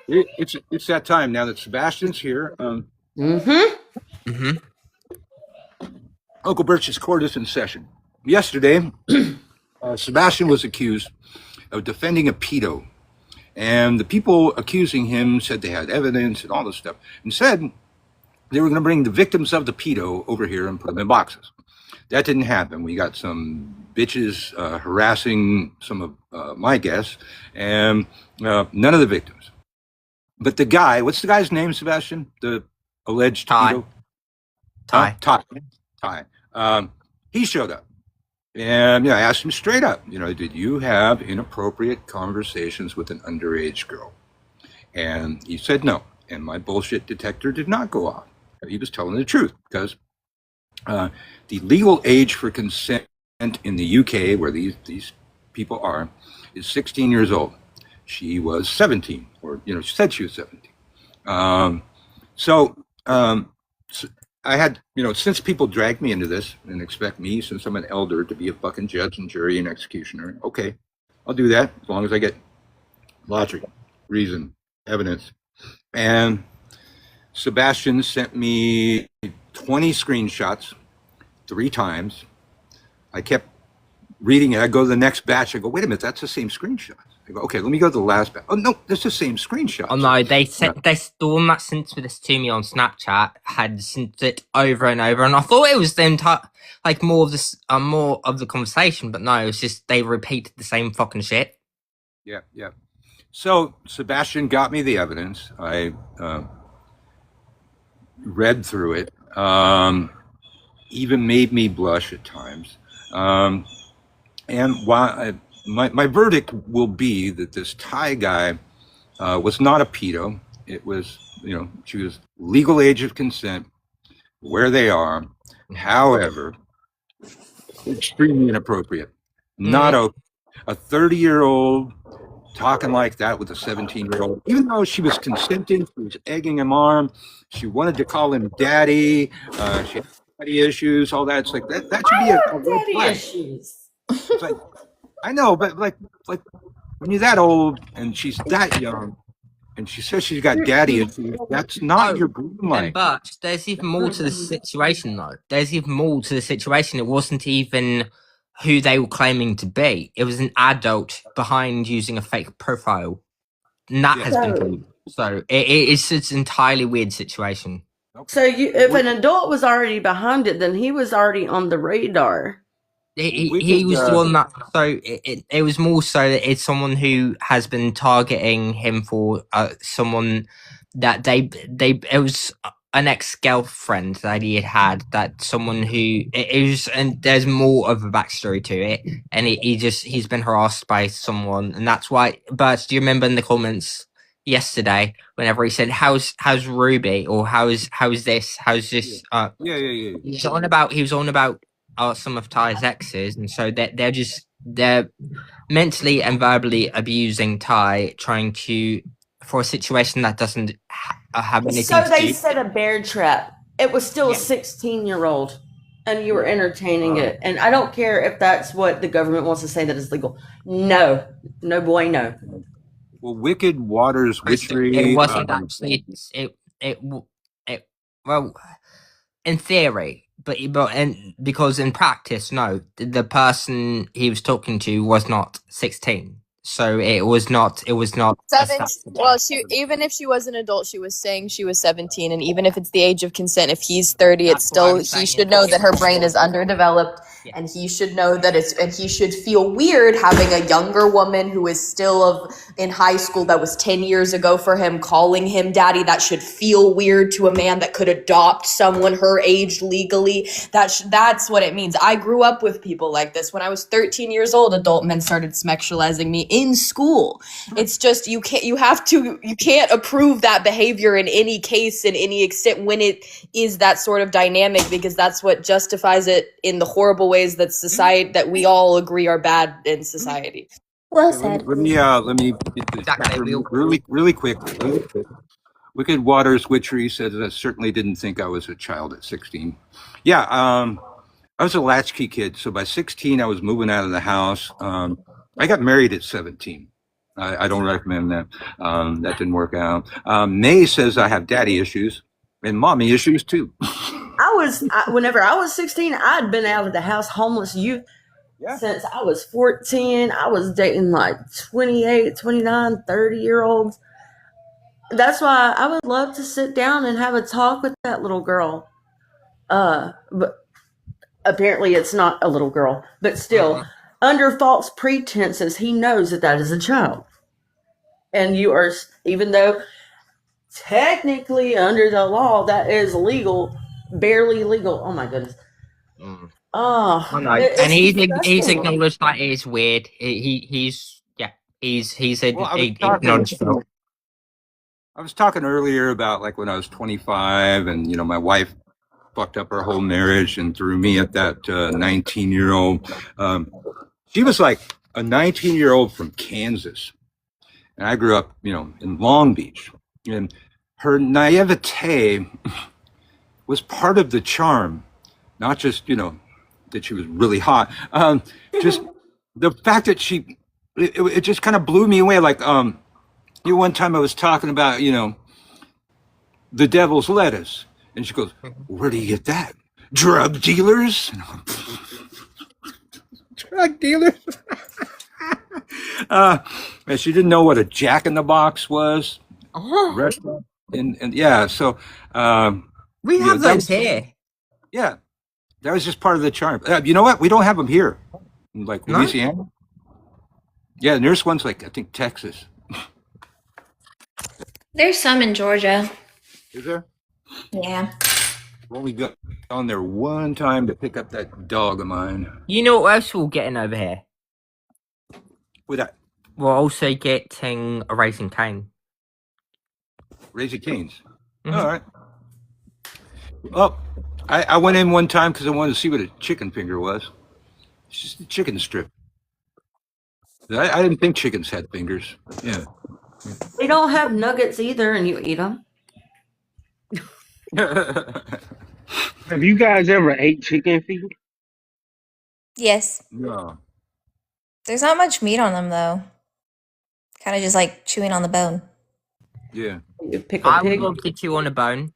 It's that time now that Sebastian's here. Mm-hmm. Mm-hmm. Uncle Birch's court is in session. Yesterday, Sebastian was accused of defending a pedo. And the people accusing him said they had evidence and all this stuff, and said they were going to bring the victims of the pedo over here and put them in boxes. That didn't happen. We got some bitches harassing some of my guests, and none of the victims. But the guy, what's the guy's name, Sebastian? The alleged Ty. pedo? Ty. Ty. He showed up. And I asked him straight up, did you have inappropriate conversations with an underage girl? And he said no. And my bullshit detector did not go off. He was telling the truth, because the legal age for consent in the UK, where these people are, is 16 years old. She was 17, or she said she was 17. So I had, since people drag me into this and expect me, since I'm an elder, to be a fucking judge and jury and executioner, okay, I'll do that as long as I get logic, reason, evidence. And Sebastian sent me 20 screenshots 3 times. I kept reading it. I go to the next batch. I go, wait a minute, that's the same screenshot. I go, okay, let me go to the last batch. Oh no, that's the same screenshot. Oh no, they sent the one that sent this to me on Snapchat had sent it over and over, and I thought it was the entire, like, more of the conversation, but no, it was just they repeated the same fucking shit. Yeah. So Sebastian got me the evidence. I read through it. Even made me blush at times. And while my verdict will be that this Thai guy was not a pedo. It was, she was legal age of consent, where they are. However, extremely inappropriate. Not a 30-year-old talking like that with a 17-year-old, even though she was consenting, she was egging him on. She wanted to call him daddy. She had daddy issues, all that. It's like that should be a red flag. Issues. It's like, I know, but like when you're that old and she's that young, and she says she's got daddy issues, that's not your green light. But there's even more to the situation, though. There's even more to the situation. It wasn't even who they were claiming to be. It was an adult behind using a fake profile. And that has been proven. So it's an entirely weird situation. So if an adult was already behind it, then he was already on the radar. He was the one that. So it was more so that it's someone who has been targeting him for someone that it was an ex-girlfriend that he had, that someone who it was, and there's more of a backstory to it, and he's been harassed by someone, and that's why. But do you remember in the comments yesterday whenever he said how's Ruby, or how's this Yeah. he was on about some of Ty's exes, and so they're mentally and verbally abusing Ty, trying to, for a situation that doesn't have anything So to they do. set a bear trap. It was still a 16-year-old, and you were entertaining it. And I don't care if that's what the government wants to say that is legal. No boy, no. Well, Wicked Waters Witchery. It wasn't actually. Well, in theory, but because in practice, no, the person he was talking to was not 16. So it was not. a Well, even if she was an adult, she was saying she was 17, and even if it's the age of consent, if he's 30, it's That's what I'm still, he saying. should know that her brain is underdeveloped, Yeah. and he should know that and he should feel weird having a younger woman who is still in high school, that was 10 years ago for him, calling him daddy. That should feel weird to a man that could adopt someone her age legally. That's what it means. I grew up with people like this. When I was 13 years old, adult men started sexualizing me in school. It's just, you can't approve that behavior in any case, in any extent, when it is that sort of dynamic, because that's what justifies it in the horrible ways that that we all agree are bad in society. Well said. Let me get this Exactly. really quick. Wicked Waters Witchery says I certainly didn't think I was a child at 16. Yeah, I was a latchkey kid. So by 16, I was moving out of the house. I got married at 17. I don't recommend that. That didn't work out. May says I have daddy issues and mommy issues too. Whenever I was 16, I'd been out of the house homeless youth since I was 14. I was dating like 28, 29, 30-year-olds. That's why I would love to sit down and have a talk with that little girl. But apparently it's not a little girl, but still, under false pretenses, he knows that that is a child. And you are, even though technically under the law that is legal, barely legal. Oh my goodness. Oh, And he's disgusting. acknowledged that it is weird. He's Well, acknowledged that. I was talking earlier about like when I was 25 and, you know, my wife fucked up her whole marriage and threw me at that 19-year-old. She was like a 19-year-old from Kansas. And I grew up, you know, in Long Beach. And her naivete was part of the charm, not just, you know, that she was really hot. Just the fact that it just kind of blew me away. Like, you know, one time I was talking about, you know, the devil's lettuce. And she goes, where do you get that? Drug dealers? Drug dealers? And she didn't know what a Jack in the Box was. Restaurant. And yeah, so We you know, have those here. yeah, that was just part of the charm. You know what? We don't have them here, in, like No? Louisiana. Yeah, and there's ones like I think Texas. There's some in Georgia. Is there? Yeah. I've only got on there one time to pick up that dog of mine. You know what else we're getting over here? With that We're also getting a Raising Cane. Raising Cane's. Mhm. All right. Well, I went in one time because I wanted to see what a chicken finger was. It's just a chicken strip. I didn't think chickens had fingers. Yeah. They don't have nuggets either, and you eat them. Have you guys ever ate chicken feet? Yes. No. There's not much meat on them though. Kind of just like chewing on the bone. Yeah. You pick a I would pig. love to chew on a bone.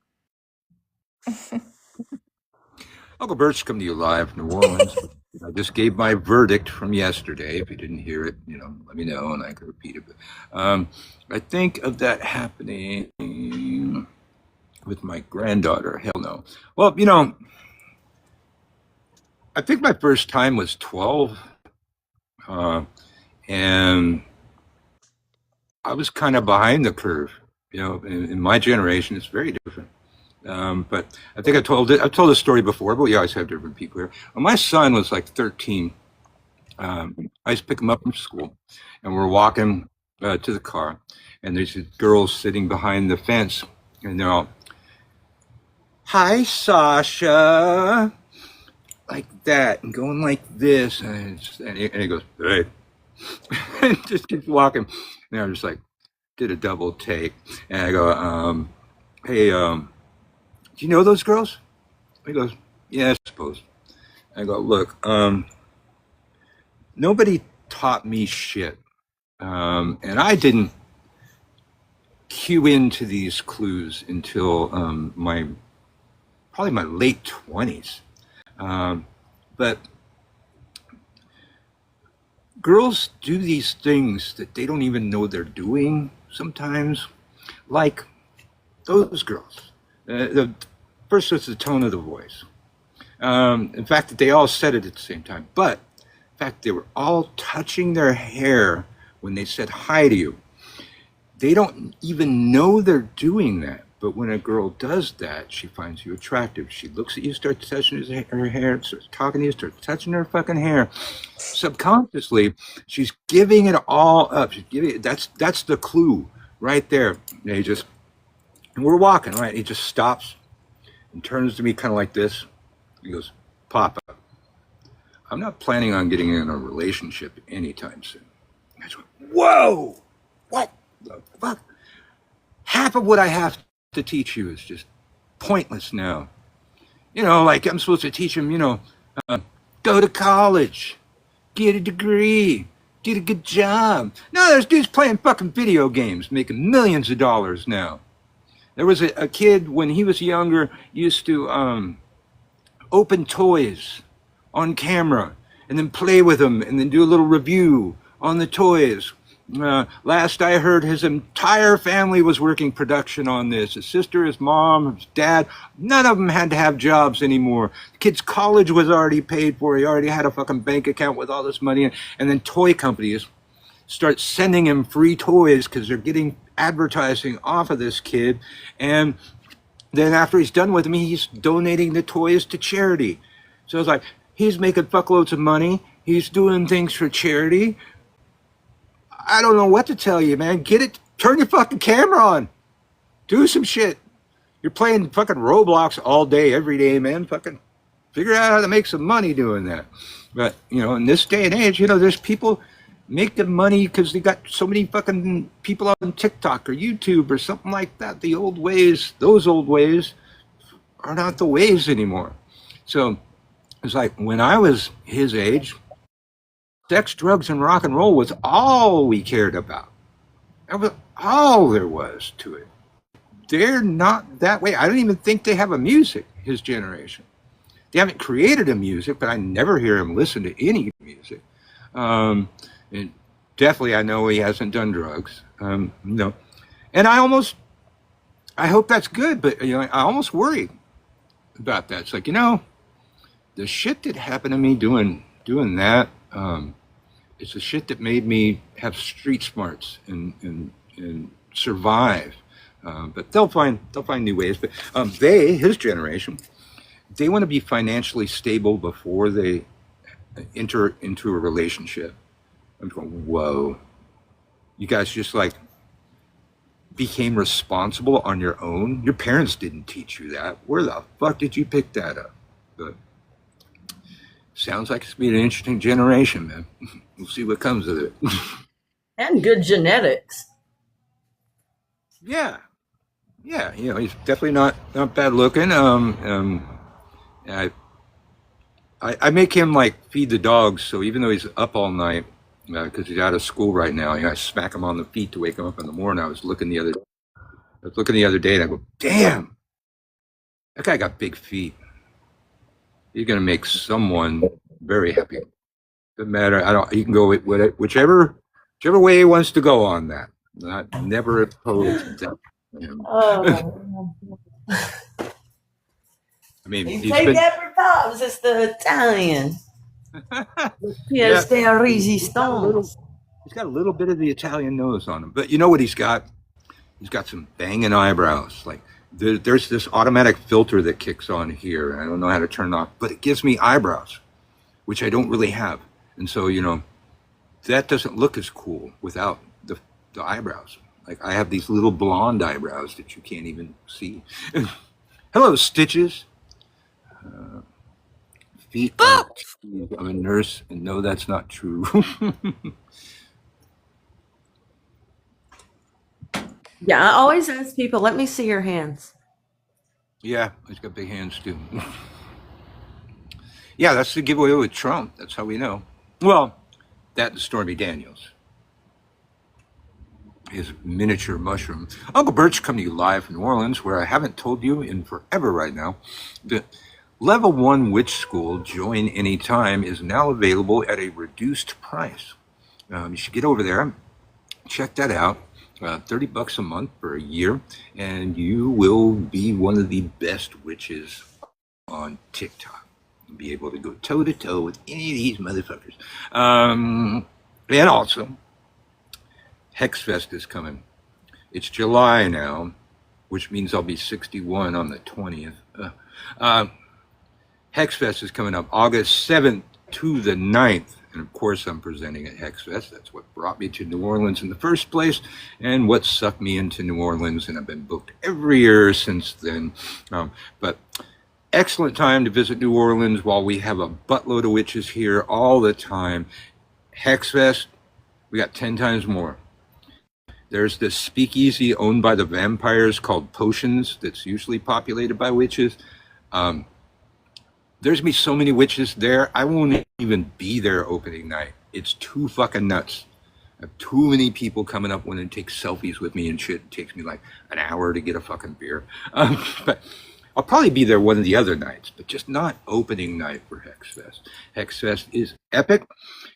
Uncle Bert's come to you live from New Orleans. I just gave my verdict from yesterday. If you didn't hear it, you know, let me know and I can repeat it. But, I think of that happening with my granddaughter. Hell no. Well, you know, I think my first time was 12. And I was kind of behind the curve. You know, in my generation, it's very different. But I think I've told the story before, but we always have different people here. When my son was like 13, I used to pick him up from school, and we're walking to the car, and there's these girls sitting behind the fence, and they're all, "Hi, Sasha," like that, and going like this, and he goes, "Hey," and just keeps walking. And I just like did a double take, and I go, "Hey, do you know those girls?" He goes, "Yeah, I suppose." I go, "Look, nobody taught me shit, and I didn't cue into these clues until probably my late 20s. But girls do these things that they don't even know they're doing sometimes, like those girls. First, it's the tone of the voice. In fact, they all said it at the same time. But in fact, they were all touching their hair when they said hi to you. They don't even know they're doing that. But when a girl does that, she finds you attractive. She looks at you, starts touching her hair, starts talking to you, starts touching her fucking hair. Subconsciously, she's giving it all up. She's giving that's the clue right there. And we're walking, right? He just stops and turns to me kind of like this. He goes, "Papa, I'm not planning on getting in a relationship anytime soon." I just went, "Whoa, what the fuck? Half of what I have to teach you is just pointless now. You know, like I'm supposed to teach him, you know, go to college, get a degree, get a good job. No, there's dudes playing fucking video games, making millions of dollars now. There was a kid when he was younger used to open toys on camera and then play with them and then do a little review on the toys. Last I heard, his entire family was working production on this. His sister, his mom, his dad, none of them had to have jobs anymore. The kid's college was already paid for. He already had a fucking bank account with all this money. And then toy companies start sending him free toys because they're getting advertising off of this kid. And then after he's done with them, he's donating the toys to charity. So it's like, he's making fuckloads of money. He's doing things for charity. I don't know what to tell you, man. Get it. Turn your fucking camera on. Do some shit. You're playing fucking Roblox all day, every day, man. Fucking figure out how to make some money doing that. But, in this day and age, there's people making money because they got so many fucking people on TikTok or YouTube or something like that. The old ways, those old ways are not the ways anymore. So it's like when I was his age, sex, drugs, and rock and roll was all we cared about. That was all there was to it. They're not that way. I don't even think they have a music, his generation. They haven't created a music, but I never hear him listen to any music. And definitely I know he hasn't done drugs. No. And I hope that's good, but I almost worry about that. It's like, the shit that happened to me doing that, it's the shit that made me have street smarts and survive. But they'll find new ways. But his generation, they want to be financially stable before they enter into a relationship. I'm going, whoa. You guys just became responsible on your own. Your parents didn't teach you that. Where the fuck did you pick that up? But sounds like it's been an interesting generation, man. We'll see what comes of it. And good genetics. Yeah, he's definitely not bad looking. I make him feed the dogs. So even though he's up all night because he's out of school right now, I smack him on the feet to wake him up in the morning. I was looking the other day, and I go, damn, that guy got big feet. You're gonna make someone very happy. Doesn't matter. He can go with it, whichever way he wants to go on that. Never opposed to him. Oh. I mean, You he's take been, that for pops. It's the Italian. Yes, they are easy stones. he's got a little bit of the Italian nose on him, but you know what he's got? He's got some banging eyebrows. There's this automatic filter that kicks on here. I don't know how to turn it off, but it gives me eyebrows, which I don't really have. And so, that doesn't look as cool without the eyebrows. I have these little blonde eyebrows that you can't even see. Hello, Stitches. Feet. I'm a nurse, and no, that's not true. Yeah, I always ask people, let me see your hands. Yeah, he's got big hands too. Yeah, that's the giveaway with Trump. That's how we know. Well, that and Stormy Daniels. His miniature mushroom. Uncle Bert's coming to you live from New Orleans, where I haven't told you in forever right now. The Level 1 Witch School, join anytime, is now available at a reduced price. You should get over there, check that out. $30 a month for a year, and you will be one of the best witches on TikTok. You'll be able to go toe to toe with any of these motherfuckers. And also, Hexfest is coming. It's July now, which means I'll be 61 on the 20th. Hexfest is coming up August 7th to the 9th. And of course, I'm presenting at Hexfest. That's what brought me to New Orleans in the first place and what sucked me into New Orleans. And I've been booked every year since then. But excellent time to visit New Orleans while we have a buttload of witches here all the time. Hexfest, we got 10 times more. There's this speakeasy owned by the vampires called Potions that's usually populated by witches. There's gonna be so many witches there, I won't even be there opening night. It's too fucking nuts. I have too many people coming up wanting to take selfies with me and shit. It takes me an hour to get a fucking beer. But I'll probably be there one of the other nights, but just not opening night for HexFest. HexFest is epic.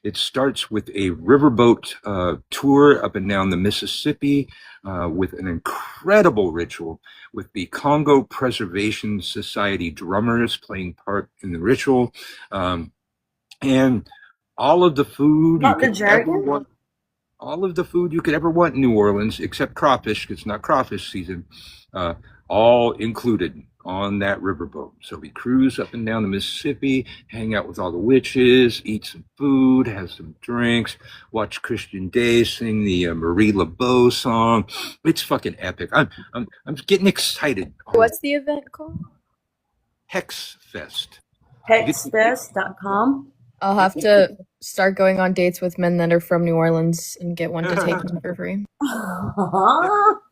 It starts with a riverboat tour up and down the Mississippi with an incredible ritual with the Congo Preservation Society drummers playing part in the ritual. And all of the food you Not the could ever dragon? want, all of the food you could ever want in New Orleans, except crawfish, 'cause it's not crawfish season, all included on that riverboat. So we cruise up and down the Mississippi, hang out with all the witches, eat some food, have some drinks, watch Christian Day sing the Marie Laveau song. It's fucking epic. I'm getting excited. What's the event called? HexFest. Hexfest.com. I'll have to start going on dates with men that are from New Orleans and get one to take me for free.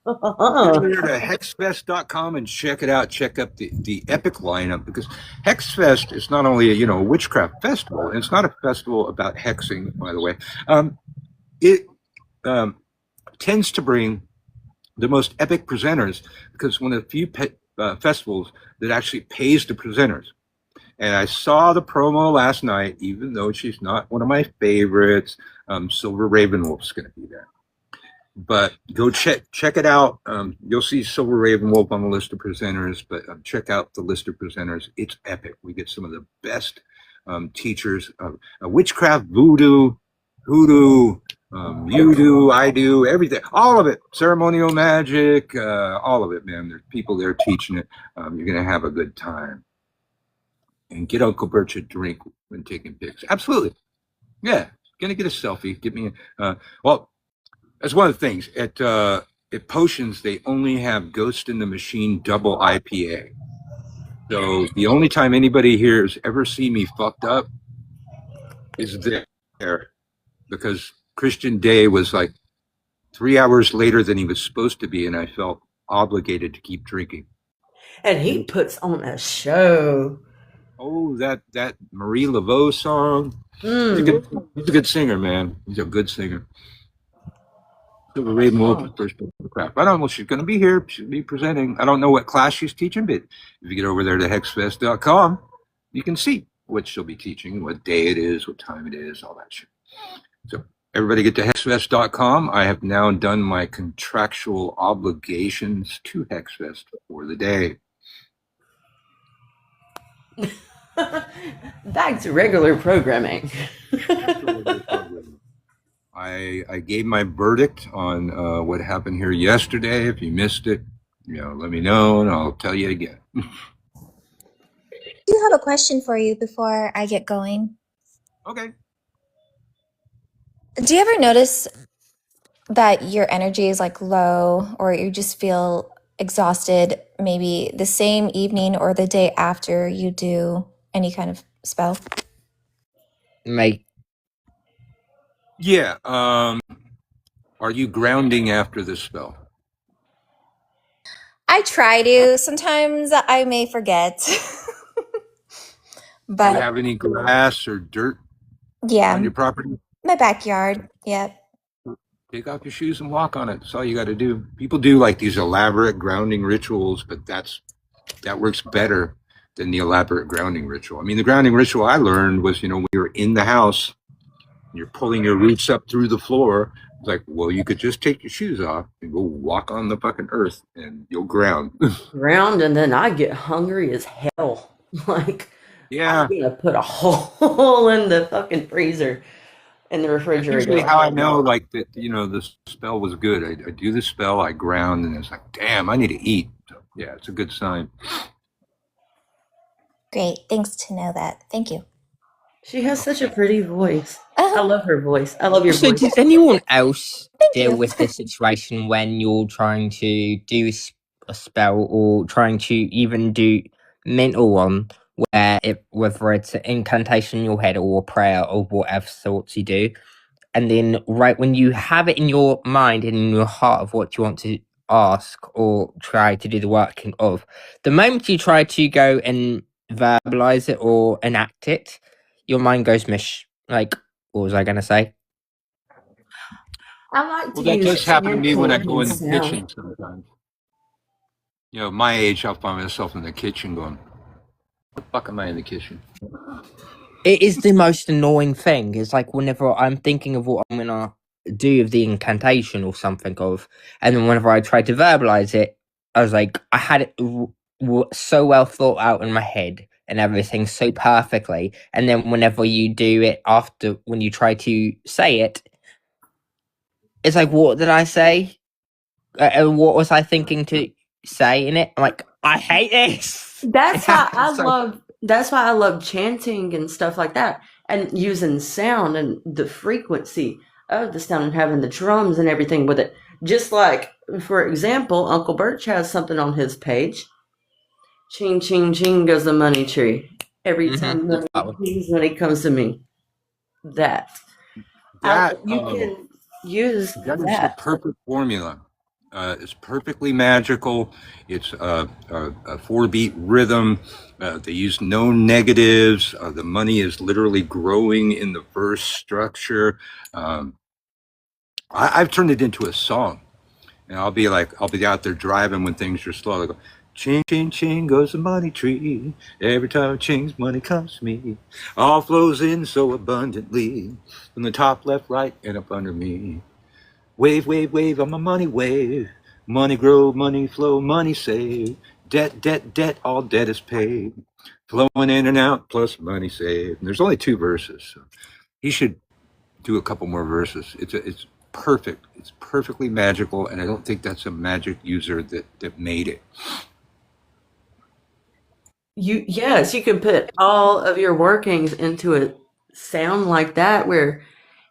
Go there to hexfest.com and check it out. Check up the epic lineup, because Hexfest is not only a witchcraft festival, and it's not a festival about hexing, by the way. It tends to bring the most epic presenters, because one of the few festivals that actually pays the presenters. And I saw the promo last night, even though she's not one of my favorites. Silver Ravenwolf's going to be there. But go check it out. You'll see Silver Ravenwolf on the list of presenters, but check out the list of presenters. It's epic. We get some of the best teachers of witchcraft, voodoo, hoodoo, you do, I do, everything, all of it, ceremonial magic, all of it, man. There's people there teaching it. You're going to have a good time. And get Uncle Birch a drink when taking pics. Absolutely. Yeah. Gonna get a selfie. Get me well, that's one of the things. At Potions, they only have Ghost in the Machine double IPA. So the only time anybody here has ever seen me fucked up is there. Because Christian Day was like 3 hours later than he was supposed to be, and I felt obligated to keep drinking. And he puts on a show. Oh, that Marie Laveau song. He's a good singer, man. He's a good singer. Silver Ravenwolf, first crap. I don't know. She's going to be here. She'll be presenting. I don't know what class she's teaching, but if you get over there to hexfest.com, you can see what she'll be teaching, what day it is, what time it is, all that shit. So everybody get to hexfest.com. I have now done my contractual obligations to Hexfest for the day. Back to regular programming. I gave my verdict on what happened here yesterday. If you missed it, let me know and I'll tell you again. I do have a question for you before I get going. Okay. Do you ever notice that your energy is like low, or you just feel exhausted maybe the same evening or the day after you do any kind of spell? Mate, Yeah. Are you grounding after the spell? I try to. Sometimes I may forget. Do you But have any grass or dirt yeah, on your property? my backyard. Yep. Take off your shoes and walk on it. That's all you got to do. People do like these elaborate grounding rituals, but that works better than the elaborate grounding ritual. I mean, the grounding ritual I learned was, when you're in the house, you're pulling your roots up through the floor. It's like, well, you could just take your shoes off and go walk on the fucking earth and you'll ground. Ground, and then I get hungry as hell. Like, Yeah. I'm gonna put a hole in the fucking freezer in the refrigerator. Usually how I know like that, the spell was good. I do the spell, I ground, and it's like, damn, I need to eat. So, yeah, it's a good sign. Great. Thanks to know that. Thank you. She has such a pretty voice. I love her voice. I love your so voice. does anyone else deal you. with this situation when you're trying to do a spell or trying to even do mental one, whether it's an incantation in your head or a prayer or whatever sorts you do, and then right when you have it in your mind and in your heart of what you want to ask or try to do the working of, the moment you try to go and verbalize it or enact it, your mind goes mish. Like, what was I going to say? I like to Well, that use does happen to me when I go in the sound. kitchen sometimes. You know, my age, I'll find myself in the kitchen going, "What the fuck am I in the kitchen?" It is the most annoying thing. It's like whenever I'm thinking of what I'm gonna do with the incantation or something of, and then whenever I try to verbalize it, I was like, I had it so well thought out in my head and everything so perfectly, and then whenever you do it after, when you try to say it, it's like, what did I say? And what was I thinking to say in it? I'm like, I hate this. That's It why I happens so love that's why I love chanting and stuff like that, and using sound and the frequency of the sound and having the drums and everything with it. Just like, for example, Uncle Birch has something on his page. Ching ching ching goes the money tree. Every time that money one. rings when it comes to me. That you can use That is the that. perfect formula. It's perfectly magical. It's a 4-beat rhythm. They use no negatives. The money is literally growing in the verse structure. I've turned it into a song. And I'll be out there driving when things are slow. I go, ching, ching, ching goes the money tree. Every time it chings, money comes to me. All flows in so abundantly. From the top, left, right, and up under me. Wave, wave, wave on my money wave. Money grow, money flow, money save. Debt, debt, debt, all debt is paid. Flowing in and out, plus money saved. And there's only 2 verses. So he should do a couple more verses. It's perfect. It's perfectly magical, and I don't think that's a magic user that made it. Yes, you can put all of your workings into a sound like that where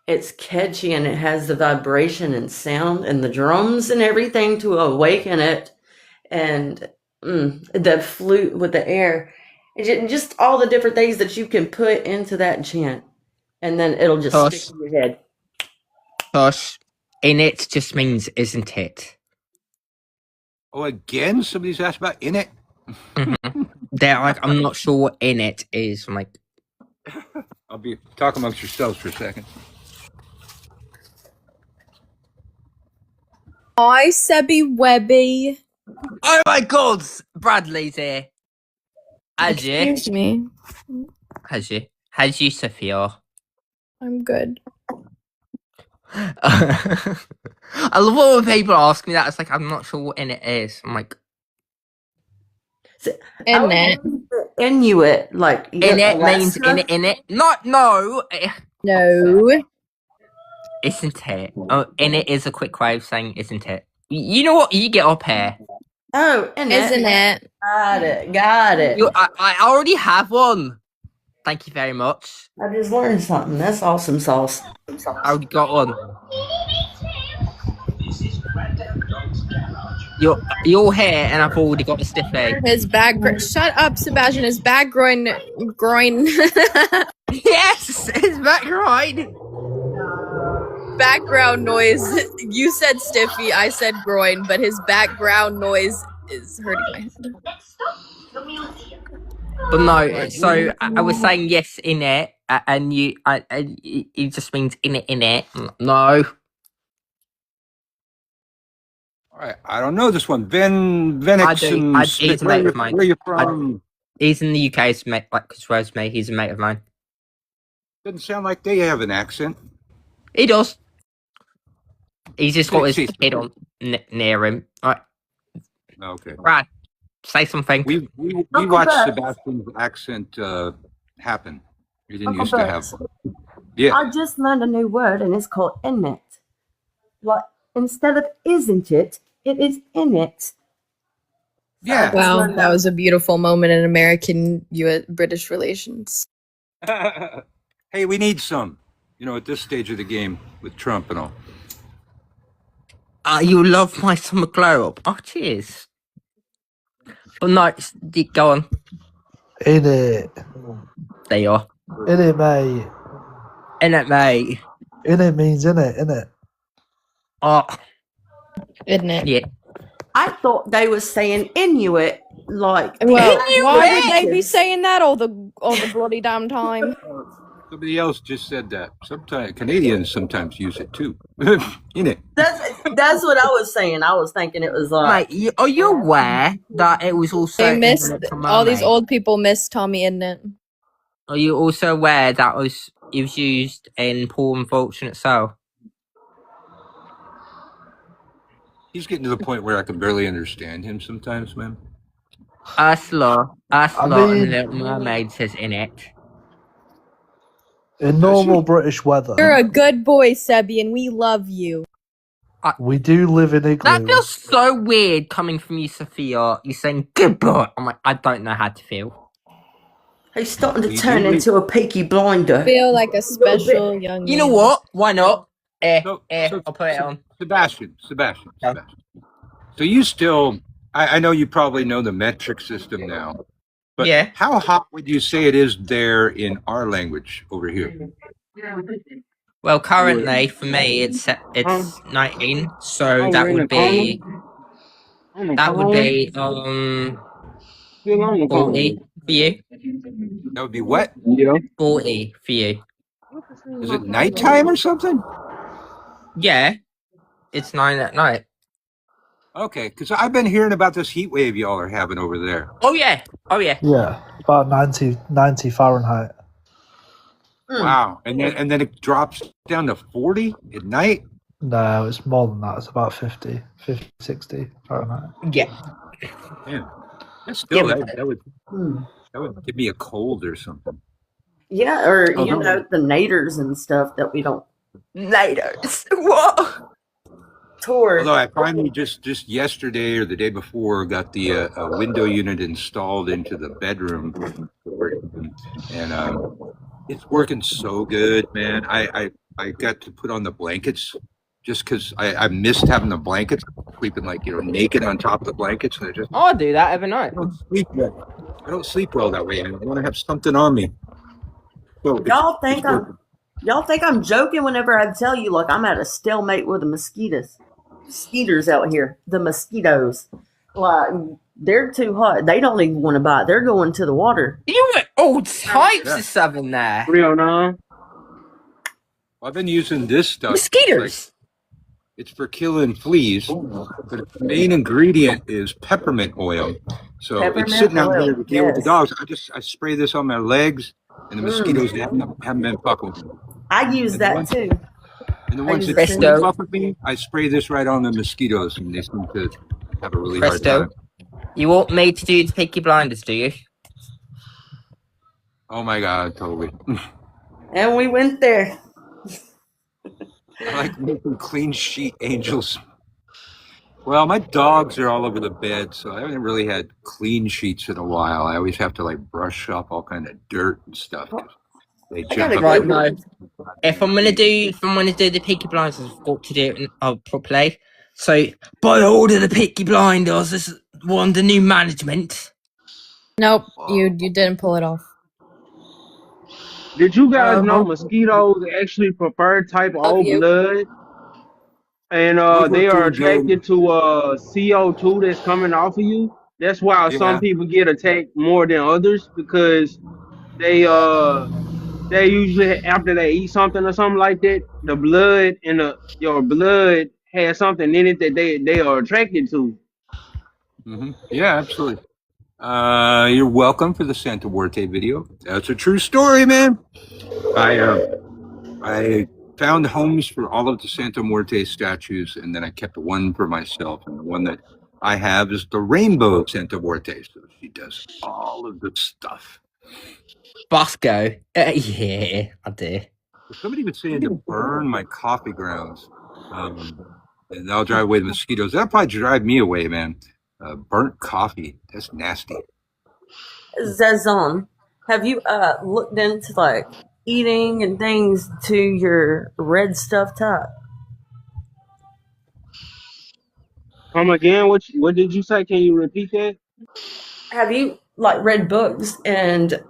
it's catchy and it has the vibration and sound and the drums and everything to awaken it, and the flute with the air, and just all the different things that you can put into that chant, and then it'll just Tosh, stick in your head. Tosh, in it just means isn't it? Oh, again, somebody's asked about in it. They're like, I'm not sure what in it is. I'm like, I'll be talk amongst yourselves for a second. Hi, Sebby Webby. oh my god, Bradley's here. Has you? Excuse me. Has you, Sophia? I'm good. I love when people ask me that. It's like, I'm not sure what in it is. I'm like, In it. Inuit, like in it means in it. Not no. No. Isn't it? Oh, in it is a quick way of saying isn't it. You know what? You get up here. Oh, in Isn't it? Got it. I already have one. Thank you very much. I just learned something. That's awesome sauce. I already got one. You're here, and I've already got the stiffy. His back. Shut up, Sebastian. His back groin. Yes, his back groin. Background noise. You said stiffy. I said groin, but his background noise is hurting my head. But no, so I was saying yes in it, and it just means in it. No. All right, I don't know this one. Venix. He's a mate of mine. Where are you from? He's in the UK. He's mate, like Rose May. He's a mate of mine. Doesn't sound like they have an accent. He does. He's just got his kid on near him. All right, Okay. Brad, say something. We Uncle watched Bert. Sebastian's accent happen. We didn't Uncle used to Bert. have one. Yeah. I just learned a new word, and it's called in it. Like, instead of isn't it, it is in it. Yeah. Wow, that was a beautiful moment in American British relations. Hey, we need some. You know, at this stage of the game with Trump and all. You love my summer glow up. Oh, cheers. But no, go on. In it. There you are. In it, mate. In it, mate. In it means in it, innit? Oh, Isn't it? yeah. I thought they were saying Inuit, like. Well, Inuit! why would they be saying that all the bloody damn time? Somebody else just said that. Sometimes Canadians sometimes use it too. Innit? That's what I was saying. I was thinking it was like Mate, are you aware that it was also They missed Internet for all these Mermaid? old people miss Tommy Innit. Are you also aware that it was used in Poor Unfortunate Soul? He's getting to the point where I can barely understand him sometimes, man. Ursula I and mean, Little Mermaid says in it. in normal British weather, You're a good boy, Sebby, and we love you. we do live in That igloos. feels so weird coming from you, Sophia. You're saying good boy. I'm like, I don't know how to feel. he's starting to You turn do it. into a Peaky Blinder. Feel like a special young You know man. what? Why not? So- I'll put it on. Sebastian. Yeah. So you still, I know you probably know the metric system now, but Yeah. how hot would you say it is there in our language over here? Well, currently for me it's 19, so that would be On the that would phone? be Still on the 40 phone. for you. That would be what? Yeah. 40 for you. Is it nighttime or something? Yeah, it's 9 at night. Okay, because I've been hearing about this heat wave y'all are having over there. Oh yeah. Yeah, about 90 Fahrenheit. Wow. And then it drops down to 40 at night? No, it's more than that. It's about 50, 60 Fahrenheit. Yeah. Man, that's still, Yeah, but- that would give me a cold or something. Yeah, or Oh, you no. know, the naders and stuff that we don't Naders. What? tour. Although I finally just yesterday or the day before got the window unit installed into the bedroom, and it's working so good, man. I got to put on the blankets just because I missed having the blankets, sleeping like naked on top of the blankets, and I do that every night. I don't sleep well. I don't sleep well that way. I want to have something on me. So Y'all think I'm joking whenever I tell you like I'm at a stalemate with the mosquitoes out here. The mosquitoes, like they're too hot. They don't even want to bite. They're going to the water. You got all types of stuff in there. 309. I've been using this stuff. Mosquitoes. It's for killing fleas, but the main ingredient is peppermint oil. So Peppermint it's sitting out oil, there to deal with the yes. dogs. I spray this on my legs, and the mosquitoes haven't been fucking with me. I use that too. And the ones that Presto. do fuck with me, I spray this right on the mosquitoes, and they seem to have a really hard Presto. time. You want me to do the Peaky Blinders, do you? Oh my god, totally. And we went there. I like making clean sheet angels. Well, my dogs are all over the bed, so I haven't really had clean sheets in a while. I always have to like brush up all kind of dirt and stuff. They jump gotta up go. Right, no. If I'm gonna do the Peaky Blinders, I've got to do it properly. So, by the order of the Peaky Blinders, this is one the new management. Nope, you didn't pull it off. Did you guys know okay. mosquitoes actually prefer type Love O you. blood? And Look they what are you're doing. attracted to CO2 that's coming off of you. That's why Yeah. some people get attacked more than others, because they usually, after they eat something or something like that, the blood in your blood has something in it that they are attracted to. Yeah, absolutely. You're welcome for the Santa Muerte video. That's a true story, man. I found homes for all of the Santa Muerte statues, and then I kept one for myself. And the one that I have is the rainbow Santa Muerte. So she does all of the stuff. Bosco. Yeah, I do. Somebody was saying to burn my coffee grounds, and that'll drive away the mosquitoes. That'll probably drive me away, man. Burnt coffee, that's nasty. Zazon, have you looked into like eating and things to your red stuff type? Come again? What did you say? Can you repeat that? Have you like read books and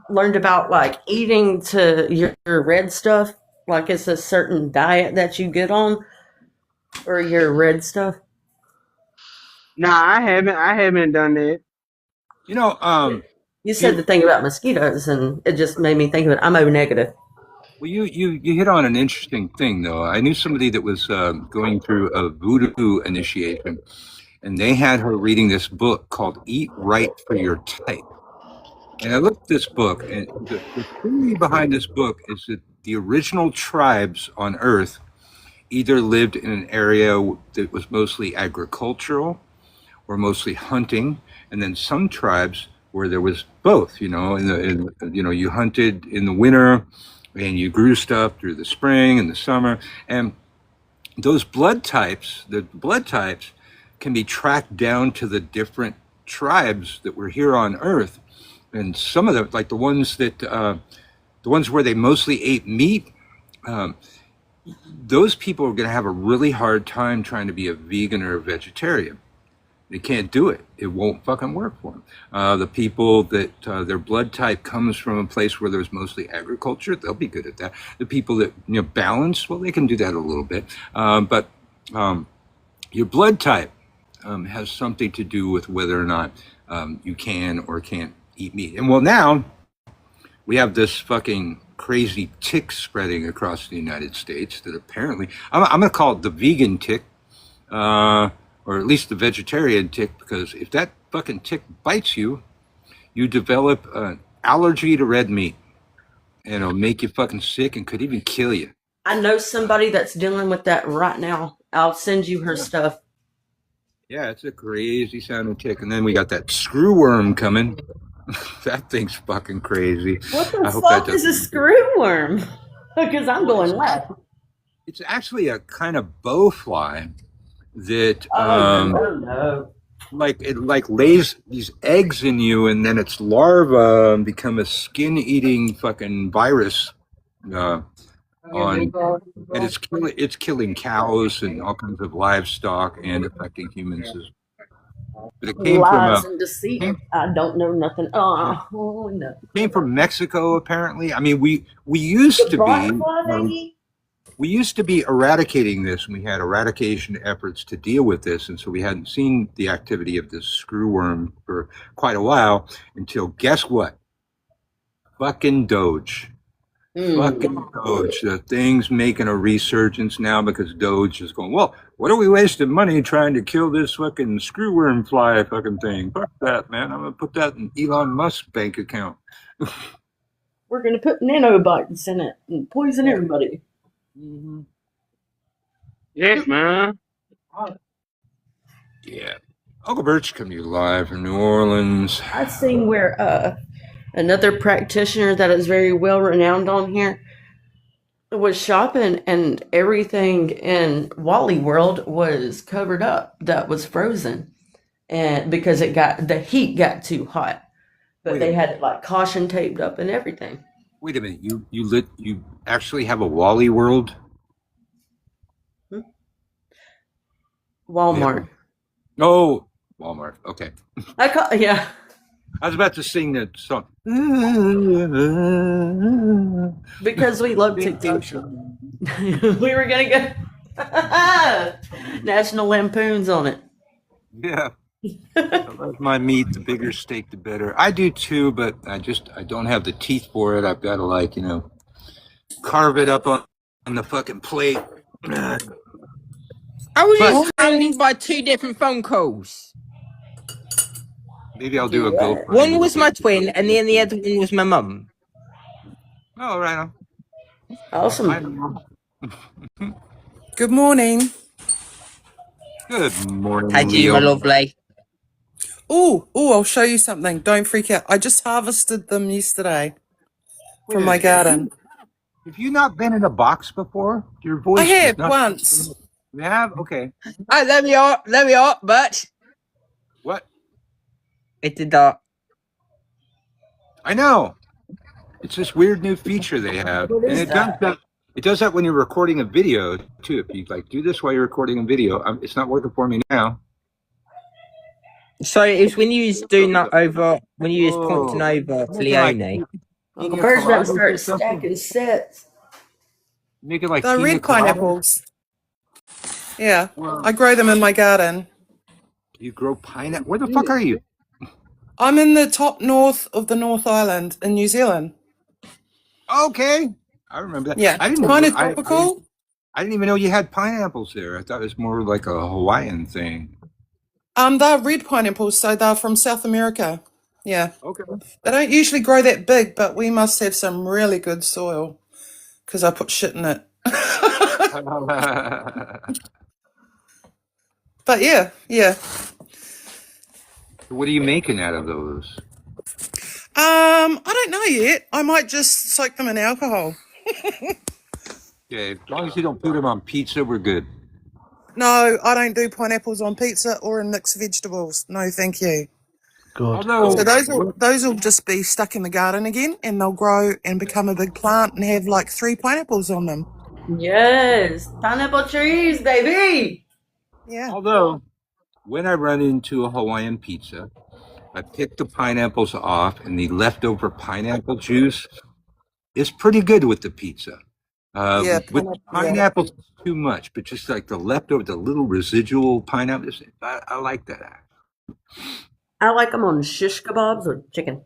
learned about like eating to your red stuff? Like it's a certain diet that you get on for your red stuff? Nah, I haven't done that. You know, You said the thing about mosquitoes, and it just made me think of it. I'm O negative. Well, you hit on an interesting thing, though. I knew somebody that was going through a voodoo initiation, and they had her reading this book called Eat Right for Your Type. And I looked at this book, and the theory behind this book is that the original tribes on Earth either lived in an area that was mostly agricultural or mostly hunting, and then some tribes where there was both. You know, you hunted in the winter, and you grew stuff through the spring and the summer, and those blood types, can be tracked down to the different tribes that were here on Earth. And some of them, like the ones where they mostly ate meat, those people are going to have a really hard time trying to be a vegan or a vegetarian. They can't do it. It won't fucking work for them. The people that their blood type comes from a place where there's mostly agriculture, they'll be good at that. The people that balance, well, they can do that a little bit. But your blood type has something to do with whether or not you can or can't eat meat. And well, now we have this fucking crazy tick spreading across the United States that apparently, I'm going to call it the vegan tick, or at least the vegetarian tick, because if that fucking tick bites you, you develop an allergy to red meat. And it'll make you fucking sick and could even kill you. I know somebody that's dealing with that right now. I'll send you her stuff. Yeah, it's a crazy sounding tick. And then we got that screwworm coming. That thing's fucking crazy. What the fuck is a screwworm? Because I'm going left. It's actually a kind of bowfly that no. like lays these eggs in you, and then its larvae become a skin-eating fucking virus. And it's killing cows and all kinds of livestock and affecting humans. But it came Lies and deceit. I don't know nothing. Oh no. It came from Mexico, apparently. I mean, we used to be. We used to be eradicating this, and we had eradication efforts to deal with this, and so we hadn't seen the activity of this screwworm for quite a while until, guess what? Fucking Doge. Fucking Doge. The thing's making a resurgence now because Doge is going, well, what are we wasting money trying to kill this fucking screwworm fly fucking thing? Fuck that, man. I'm going to put that in Elon Musk's bank account. We're going to put nanobots in it and poison everybody. Mm-hmm. Yes, man. Yeah. Uncle Bert's coming to you live from New Orleans. I've seen where another practitioner that is very well renowned on here was shopping, and everything in Wally World was covered up that was frozen, and because the heat got too hot, but they had it like caution taped up and everything. Wait a minute, you actually have a Wally World? Walmart. Yeah. Oh, Walmart. Okay. Yeah. I was about to sing that song. Because we love TikTok. We were gonna get National Lampoons on it. Yeah. I love my meat. The bigger steak, the better. I do too, but I don't have the teeth for it. I've got to carve it up on the fucking plate. I was just surrounded by 2 different phone calls. Maybe I'll do a GoPro. One was my twin, and then the other one was my mum. Oh, right on. Awesome. Good morning. Good morning, How do you, my lovely? Oh, I'll show you something. Don't freak out. I just harvested them yesterday from my garden. Have you not been in a box before? Your voice. I have once. You have? Okay. Let me up, but what? It did not. I know. It's this weird new feature they have, and it does that. It does that when you're recording a video too. If you do this while you're recording a video, it's not working for me now. So it was when you was doing that when you was pointing over to Leone. Uncle Bird's about to start stacking sets. Make it like they're red pineapples. Yeah, I grow them in my garden. You grow pineapple? Where the fuck are you? I'm in the top north of the North Island in New Zealand. Okay, I remember that. Yeah, I didn't. kind of I tropical. I didn't even know you had pineapples there. I thought it was more like a Hawaiian thing. They're red pineapples, so they're from South America. Yeah, Okay. they don't usually grow that big, but we must have some really good soil because I put shit in it. But yeah. What are you making out of those? I don't know yet. I might just soak them in alcohol. Yeah, as long as you don't put them on pizza, we're good. No, I don't do pineapples on pizza or in mixed vegetables. No, thank you. Good. Although, So those will just be stuck in the garden again, and they'll grow and become a big plant and have like 3 pineapples on them. Yes, pineapple trees, baby. Yeah. although when I run into a Hawaiian pizza, I pick the pineapples off, and the leftover pineapple juice is pretty good with the pizza. Yeah, With yeah. pineapples, it's too much, but just like the leftover, the little residual pineapple, I like that. I like them on shish kebabs or chicken,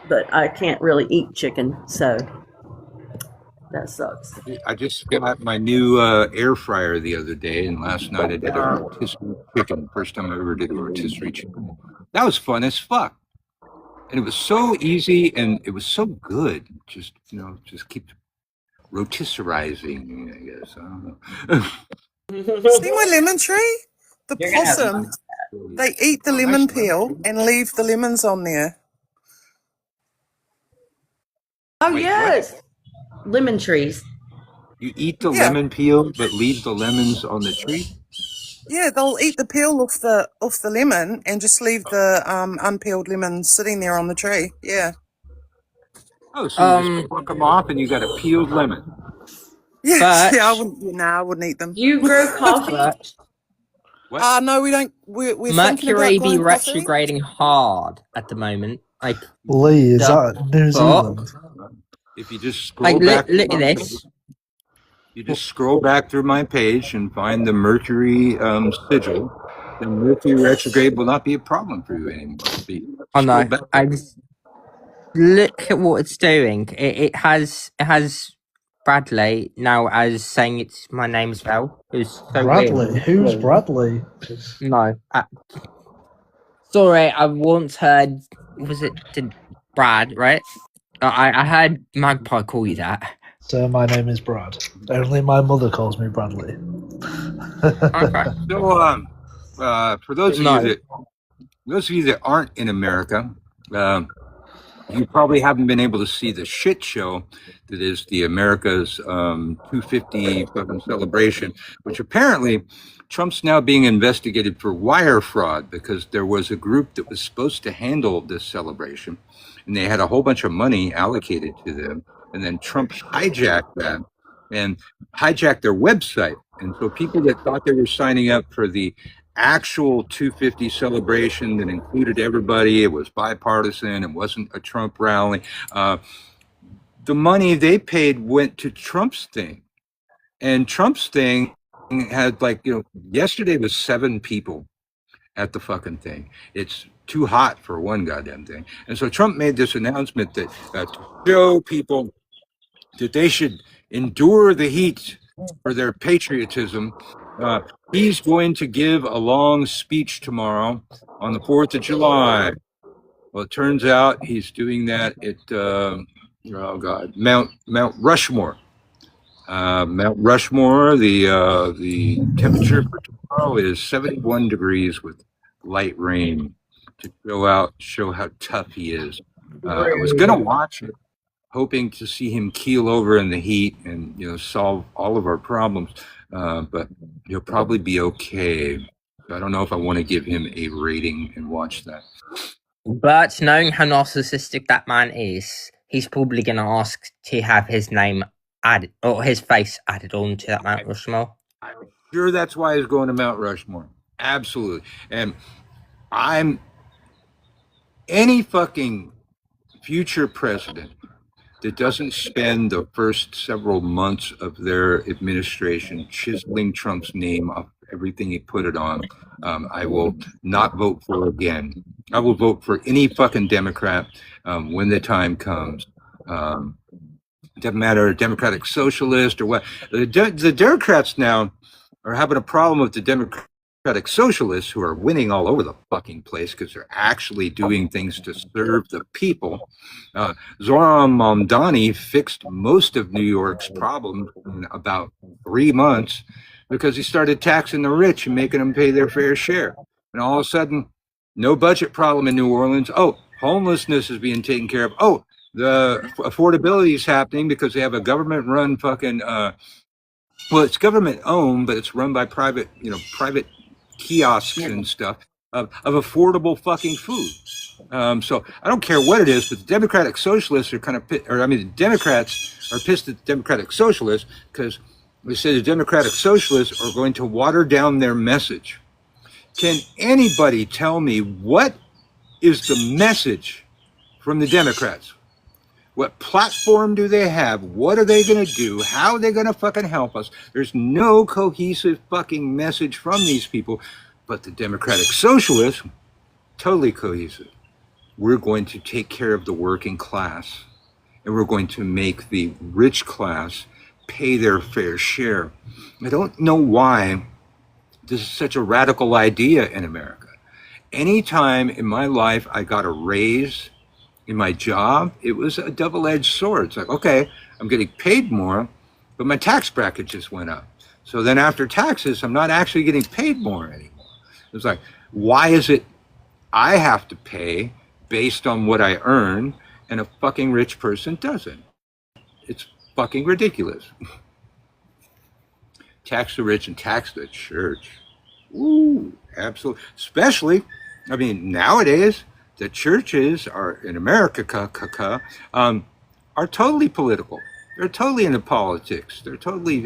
but I can't really eat chicken, so that sucks. I just got my new air fryer the other day, and last night I did a rotisserie chicken. First time I ever did a rotisserie chicken. That was fun as fuck, and it was so easy, and it was so good. Just just keep rotisserizing. I guess I don't know. See my lemon tree? The You're gonna have possum, they eat the lemon peel and leave the lemons on there. Oh Wait, yes, lemon trees. You eat the Yeah. lemon peel, but leave the lemons on the tree. Yeah, they'll eat the peel off the lemon and just leave the unpeeled lemons sitting there on the tree. Yeah. Oh, so you just pluck them off, and you got a peeled lemon. Yeah, But- yeah, I wouldn't eat them. Do you grow coffee? But What? No, we don't. We're thinking about Mercury be growing coffee. retrograding hard at the moment. Like Lee, is The that New Zealand? If you just scroll look, back, look at this. you just scroll back through my page and find the Mercury sigil. Then Mercury retrograde will not be a problem for you anymore. Oh no! Scroll back. I just look at what it's doing. It has Bradley now as saying it's my name as well. It was so Bradley? weird. Who's Bradley? No. Sorry, I once heard. Was it Brad? Right? I heard Magpie call you that. So my name is Brad. Only my mother calls me Bradley. Okay. So, for those of No. you that aren't in America, you probably haven't been able to see the shit show that is the America's 250 fucking celebration, which apparently Trump's now being investigated for wire fraud because there was a group that was supposed to handle this celebration, and they had a whole bunch of money allocated to them, and then Trump hijacked that and hijacked their website. And so people that thought they were signing up for the actual 250 celebration that included everybody, it was bipartisan, it wasn't a Trump rally, the money they paid went to Trump's thing. And Trump's thing had yesterday was 7 people at the fucking thing. It's too hot for one goddamn thing. And so Trump made this announcement that to show people that they should endure the heat for their patriotism, he's going to give a long speech tomorrow on the 4th of July. Well, it turns out he's doing that at Mount Rushmore. Mount Rushmore, the temperature for tomorrow is 71 degrees with light rain to show how tough he is. I was gonna watch it, hoping to see him keel over in the heat and solve all of our problems, but he'll probably be okay. I don't know if I want to give him a rating and watch that. But knowing how narcissistic that man is, he's probably going to ask to have his name added or his face added on to that Mount Rushmore. I'm sure that's why he's going to Mount Rushmore. Absolutely. And any fucking future president that doesn't spend the first several months of their administration chiseling Trump's name off everything he put it on. I will not vote for again. I will vote for any fucking Democrat when the time comes. Doesn't matter, Democratic Socialist or what. The Democrats now are having a problem with the Democratic Socialists, who are winning all over the fucking place because they're actually doing things to serve the people. Zoran Mamdani fixed most of New York's problems in about 3 months because he started taxing the rich and making them pay their fair share. And all of a sudden, no budget problem in New Orleans. Oh, homelessness is being taken care of. Oh, the affordability is happening because they have a government-run fucking. Well, it's government-owned, but it's run by private kiosks and stuff of affordable fucking food. So I don't care what it is, but the Democratic Socialists are the Democrats are pissed at the Democratic Socialists because they say the Democratic Socialists are going to water down their message. Can anybody tell me what is the message from the Democrats? What platform do they have? What are they going to do? How are they going to fucking help us? There's no cohesive fucking message from these people. But the Democratic Socialists, totally cohesive. We're going to take care of the working class. And we're going to make the rich class pay their fair share. I don't know why this is such a radical idea in America. Anytime in my life I got a raise in my job, it was a double-edged sword. It's like, okay, I'm getting paid more, but my tax bracket just went up. So then after taxes, I'm not actually getting paid more anymore. It's like, why is it I have to pay based on what I earn and a fucking rich person doesn't? It's fucking ridiculous. Tax the rich and tax the church. Ooh, absolutely. Especially, nowadays, the churches are in America are totally political. They're totally into politics. They're totally,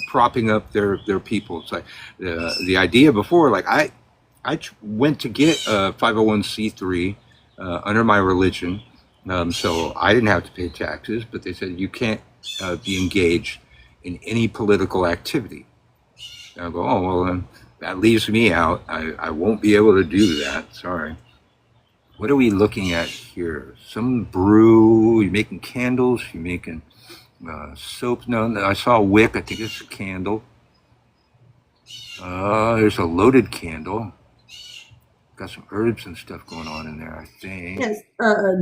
propping up their people. It's like the idea before, like I went to get a 501c3 under my religion, so I didn't have to pay taxes. But they said you can't be engaged in any political activity. And I go, oh well, then that leaves me out. I won't be able to do that. Sorry. What are we looking at here? Some brew, you're making candles, you're making soap. No, I saw a wick, I think it's a candle. There's a loaded candle. Got some herbs and stuff going on in there, I think. Yes,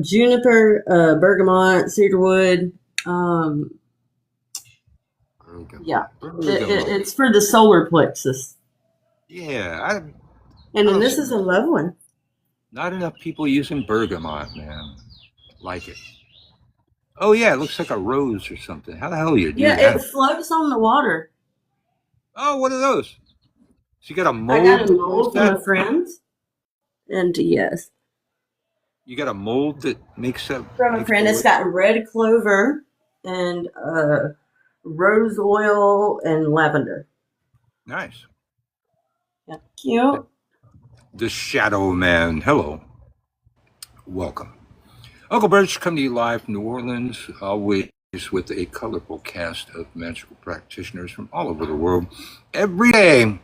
juniper, bergamot, cedarwood. Yeah, it's for the solar plexus. Yeah. And then this is a love one. Not enough people using bergamot, man. Like it. Oh yeah, it looks like a rose or something. How the hell are you doing that? It floats on the water. Oh, what are those? So you got a mold? I got a mold from a friend. And yes. You got a mold that makes up from a friend. It's got red clover and rose oil and lavender. Nice. Yeah, cute. The Shadow Man. Hello. Welcome. Uncle Birch coming to you live from New Orleans, always with a colorful cast of magical practitioners from all over the world. Every day,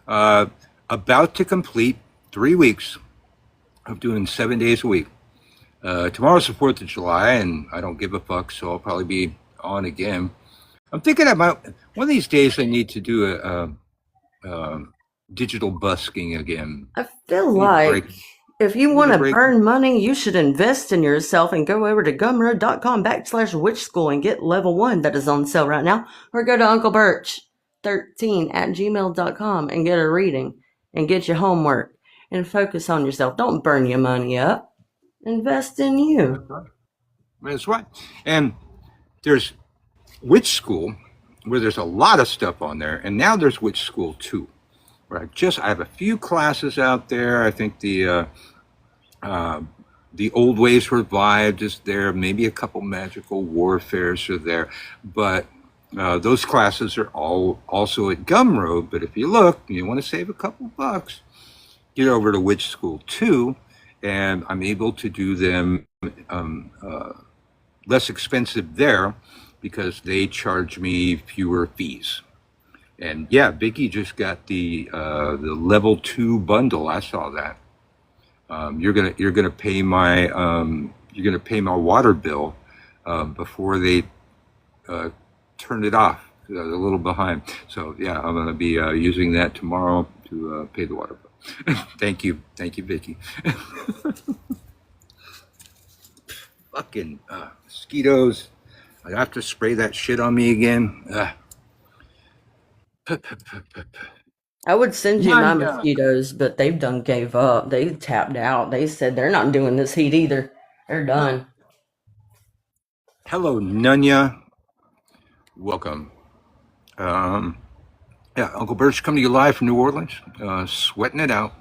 about to complete 3 weeks of doing 7 days a week. Tomorrow's the 4th of July, and I don't give a fuck, so I'll probably be on again. I'm thinking about, one of these days I need to do a digital busking again. I feel like if you want to burn money, you should invest in yourself and go over to gumroad.com/witch school and get level 1 that is on sale right now. Or go to UncleBirch13@gmail.com and get a reading and get your homework and focus on yourself. Don't burn your money up. Invest in you. That's right. And there's Witch School, where there's a lot of stuff on there. And now there's Witch School 2. I have a few classes out there. I think the Old Ways Revived is there. Maybe a couple Magical Warfares are there. But those classes are all also at Gumroad. But if you look, you want to save a couple bucks, get over to Witch School 2. And I'm able to do them less expensive there because they charge me fewer fees. And yeah, Vicky just got the level 2 bundle. I saw that. You're gonna pay my water bill before they turn it off. I was a little behind. So yeah, I'm gonna be using that tomorrow to pay the water bill. Thank you, Vicky. Fucking mosquitoes! I have to spray that shit on me again. I would send you my Nanya. mosquitoes, but they've done gave up. They tapped out. They said they're not doing this heat either. They're done. Hello, Nunya. Welcome. Yeah, Uncle Bert's coming to you live from New Orleans, sweating it out.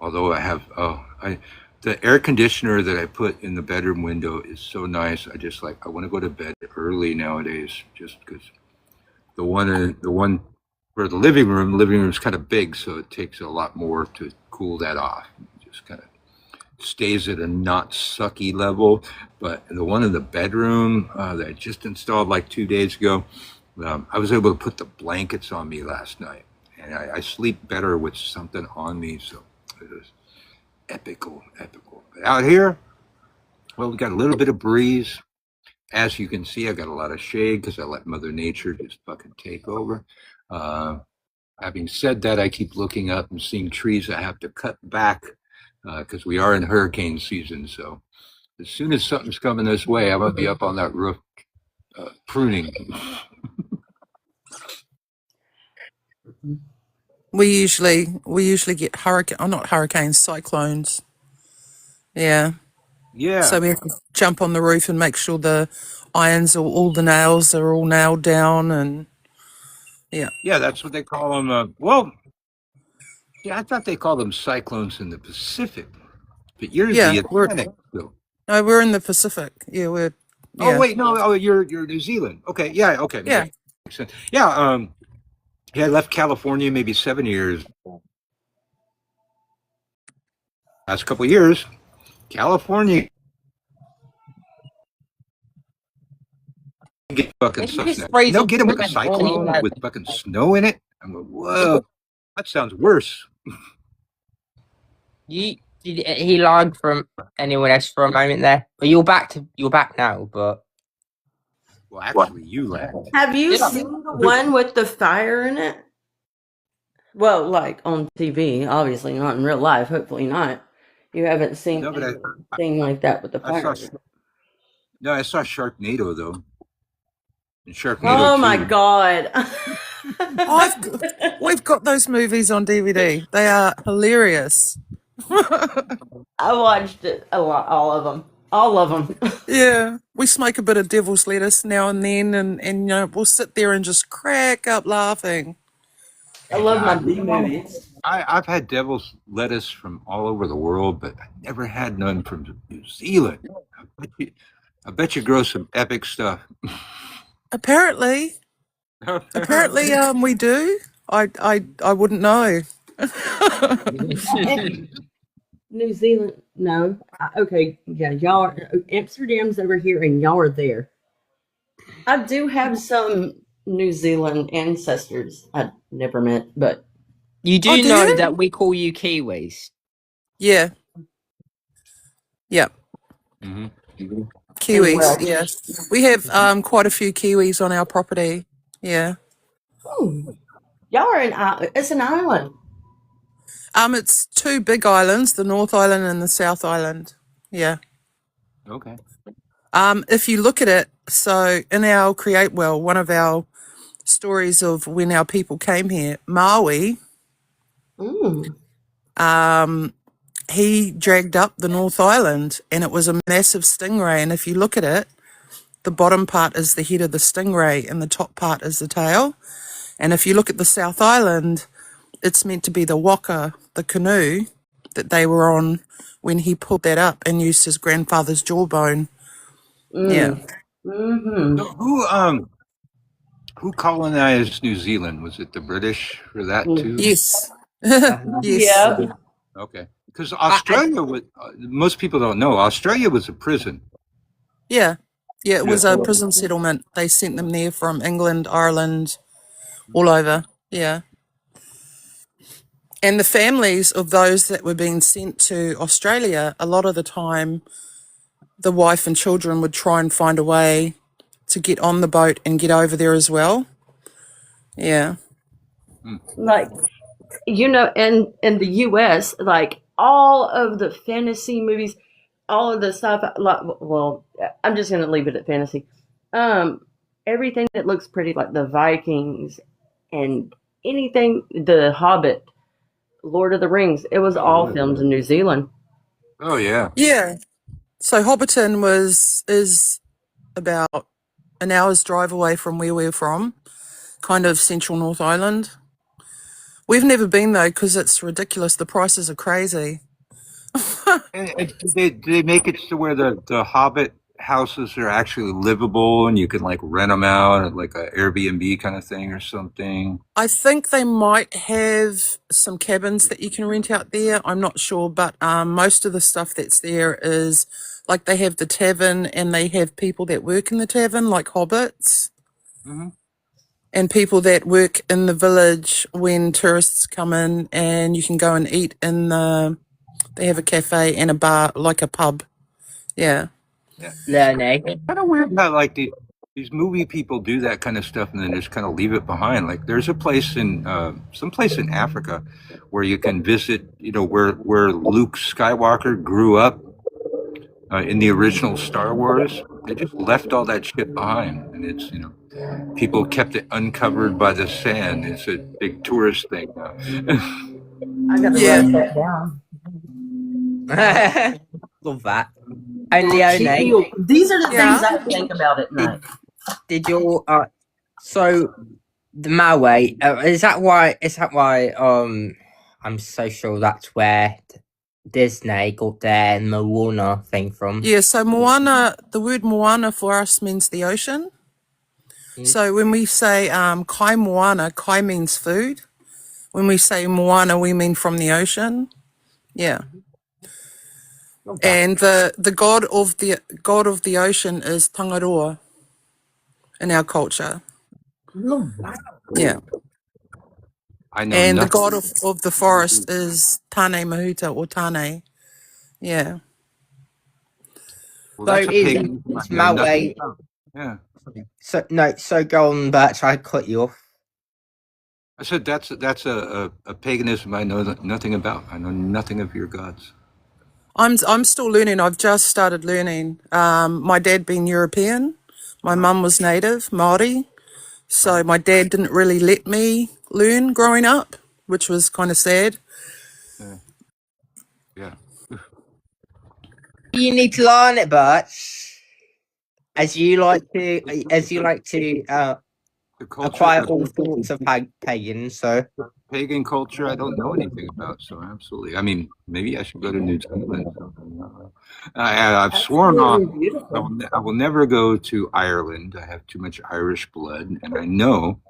Although I have, the air conditioner that I put in the bedroom window is so nice. I want to go to bed early nowadays, just because the one for the living room is kind of big, so it takes a lot more to cool that off. It just kind of stays at a not sucky level. But the one in the bedroom that I just installed like 2 days ago, I was able to put the blankets on me last night, and I sleep better with something on me. So it was epical. But out here, well, we got a little bit of breeze. As you can see, I got a lot of shade because I let Mother Nature just fucking take over. Having said that, I keep looking up and seeing trees I have to cut back because we are in hurricane season. So as soon as something's coming this way, I'm gonna be up on that roof pruning. We usually get cyclones. Yeah. Yeah. So we have to jump on the roof and make sure the irons or all the nails are all nailed down, and yeah. Yeah, that's what they call them. Well, yeah, I thought they called them cyclones in the Pacific, but you're Yeah, the Atlantic. So. no, we're in the Pacific. Yeah, we're Oh yeah. wait, no, oh you're New Zealand. Okay, yeah, okay, Yeah. makes sense. Yeah, yeah, I left California maybe 7 years. Last couple of years, California get fucking Maybe just sucks. phrase No, of get them with a women all cyclone like- with fucking snow in it. I'm like, whoa, that sounds worse. He lied from anyone else for a moment there. But you're back now, but Well, actually, you left. Have you Yeah. seen the one with the fire in it? Well, like on TV, obviously not in real life. Hopefully not. You haven't seen No, but anything like that with the I fire. saw. No, I saw Sharknado though. And Sharknado. Oh my 2. god! We've got those movies on DVD. They are hilarious. I watched it a lot, all of them. Yeah, we smoke a bit of devil's lettuce now and then, and you know, we'll sit there and just crack up laughing. I love my B movies. I've had devil's lettuce from all over the world, but I never had none from New Zealand. I bet you grow some epic stuff. Apparently, we do. I wouldn't know. New Zealand, no. Okay, yeah, y'all are, Amsterdam's over here and y'all are there. I do have some New Zealand ancestors I never met, but you do Oh, do know you? that we call you Kiwis. Yeah. Yeah. Mm-hmm. Kiwis, Welsh. yes. We have quite a few Kiwis on our property. Yeah. Y'all are it's an island. It's 2 big islands, the North Island and the South Island. Yeah. Okay. If you look at it, so in our one of our stories of when our people came here, Maui, he dragged up the North Island, and it was a massive stingray. And if you look at it, the bottom part is the head of the stingray and the top part is the tail. And if you look at the South Island, it's meant to be the waka, the canoe that they were on when he pulled that up and used his grandfather's jawbone. Yeah. Mm-hmm. So who colonized New Zealand? Was it the British for that too? Yes. Yes. Yeah. Okay. Because Australia was, most people don't know, Australia was a prison. Yeah. Yeah, it was a prison settlement. They sent them there from England, Ireland, all over. Yeah. And the families of those that were being sent to Australia, a lot of the time, the wife and children would try and find a way to get on the boat and get over there as well. Yeah. Like, in the US, like all of the fantasy movies, all of the stuff, like, well, I'm just going to leave it at fantasy. Everything that looks pretty, like the Vikings and anything, The Hobbit, Lord of the Rings, it was all filmed in New Zealand. Oh yeah. Yeah. So Hobbiton is about an hour's drive away from where we're from, kind of central North Island. We've never been though because it's ridiculous. The prices are crazy. And do they make it to where the Hobbit houses are actually livable and you can like rent them out at like a Airbnb kind of thing or something? I think they might have some cabins that you can rent out there. I'm not sure, but most of the stuff that's there is like they have the tavern and they have people that work in the tavern, like hobbits, Mm-hmm. and people that work in the village when tourists come in, and you can go and eat in they have a cafe and a bar, like a pub. Yeah. Learning. Kind of weird how like these movie people do that kind of stuff and then just kind of leave it behind. Like there's a place in some place in Africa where you can visit, where Luke Skywalker grew up in the original Star Wars. They just left all that shit behind, and it's people kept it uncovered by the sand. It's a big tourist thing now. I got to Yeah. write that down. Love that. And Leone, These are the Yeah. things I think about at night. did your so the Maui is that why I'm so sure that's where Disney got their Moana thing from. Yeah, so Moana, the word Moana for us means the ocean. Mm. So when we say kai Moana, kai means food. When we say Moana, we mean from the ocean. Yeah. Love that. And the god of the ocean is Tangaroa in our culture. Love that. Yeah. I know And the nothing. god of the forest is Tane Mahuta or Tane. Yeah. Well, So that's a is pagan. I it's know nothing Maui. about. Yeah. So go on, Birch. I cut you off. I said that's a paganism I know nothing about. I know nothing of your gods. I'm still learning. I've just started learning. My dad being European, my mum was native Maori, so my dad didn't really let me learn growing up, which was kind of sad. Yeah. You need to learn it, Birch. As you like to The culture, acquire all sorts of pagans. So pagan culture, I don't know anything about. So absolutely. I mean, maybe I should go to New Zealand. I've sworn off. Absolutely beautiful. I will never go to Ireland. I have too much Irish blood, and I know,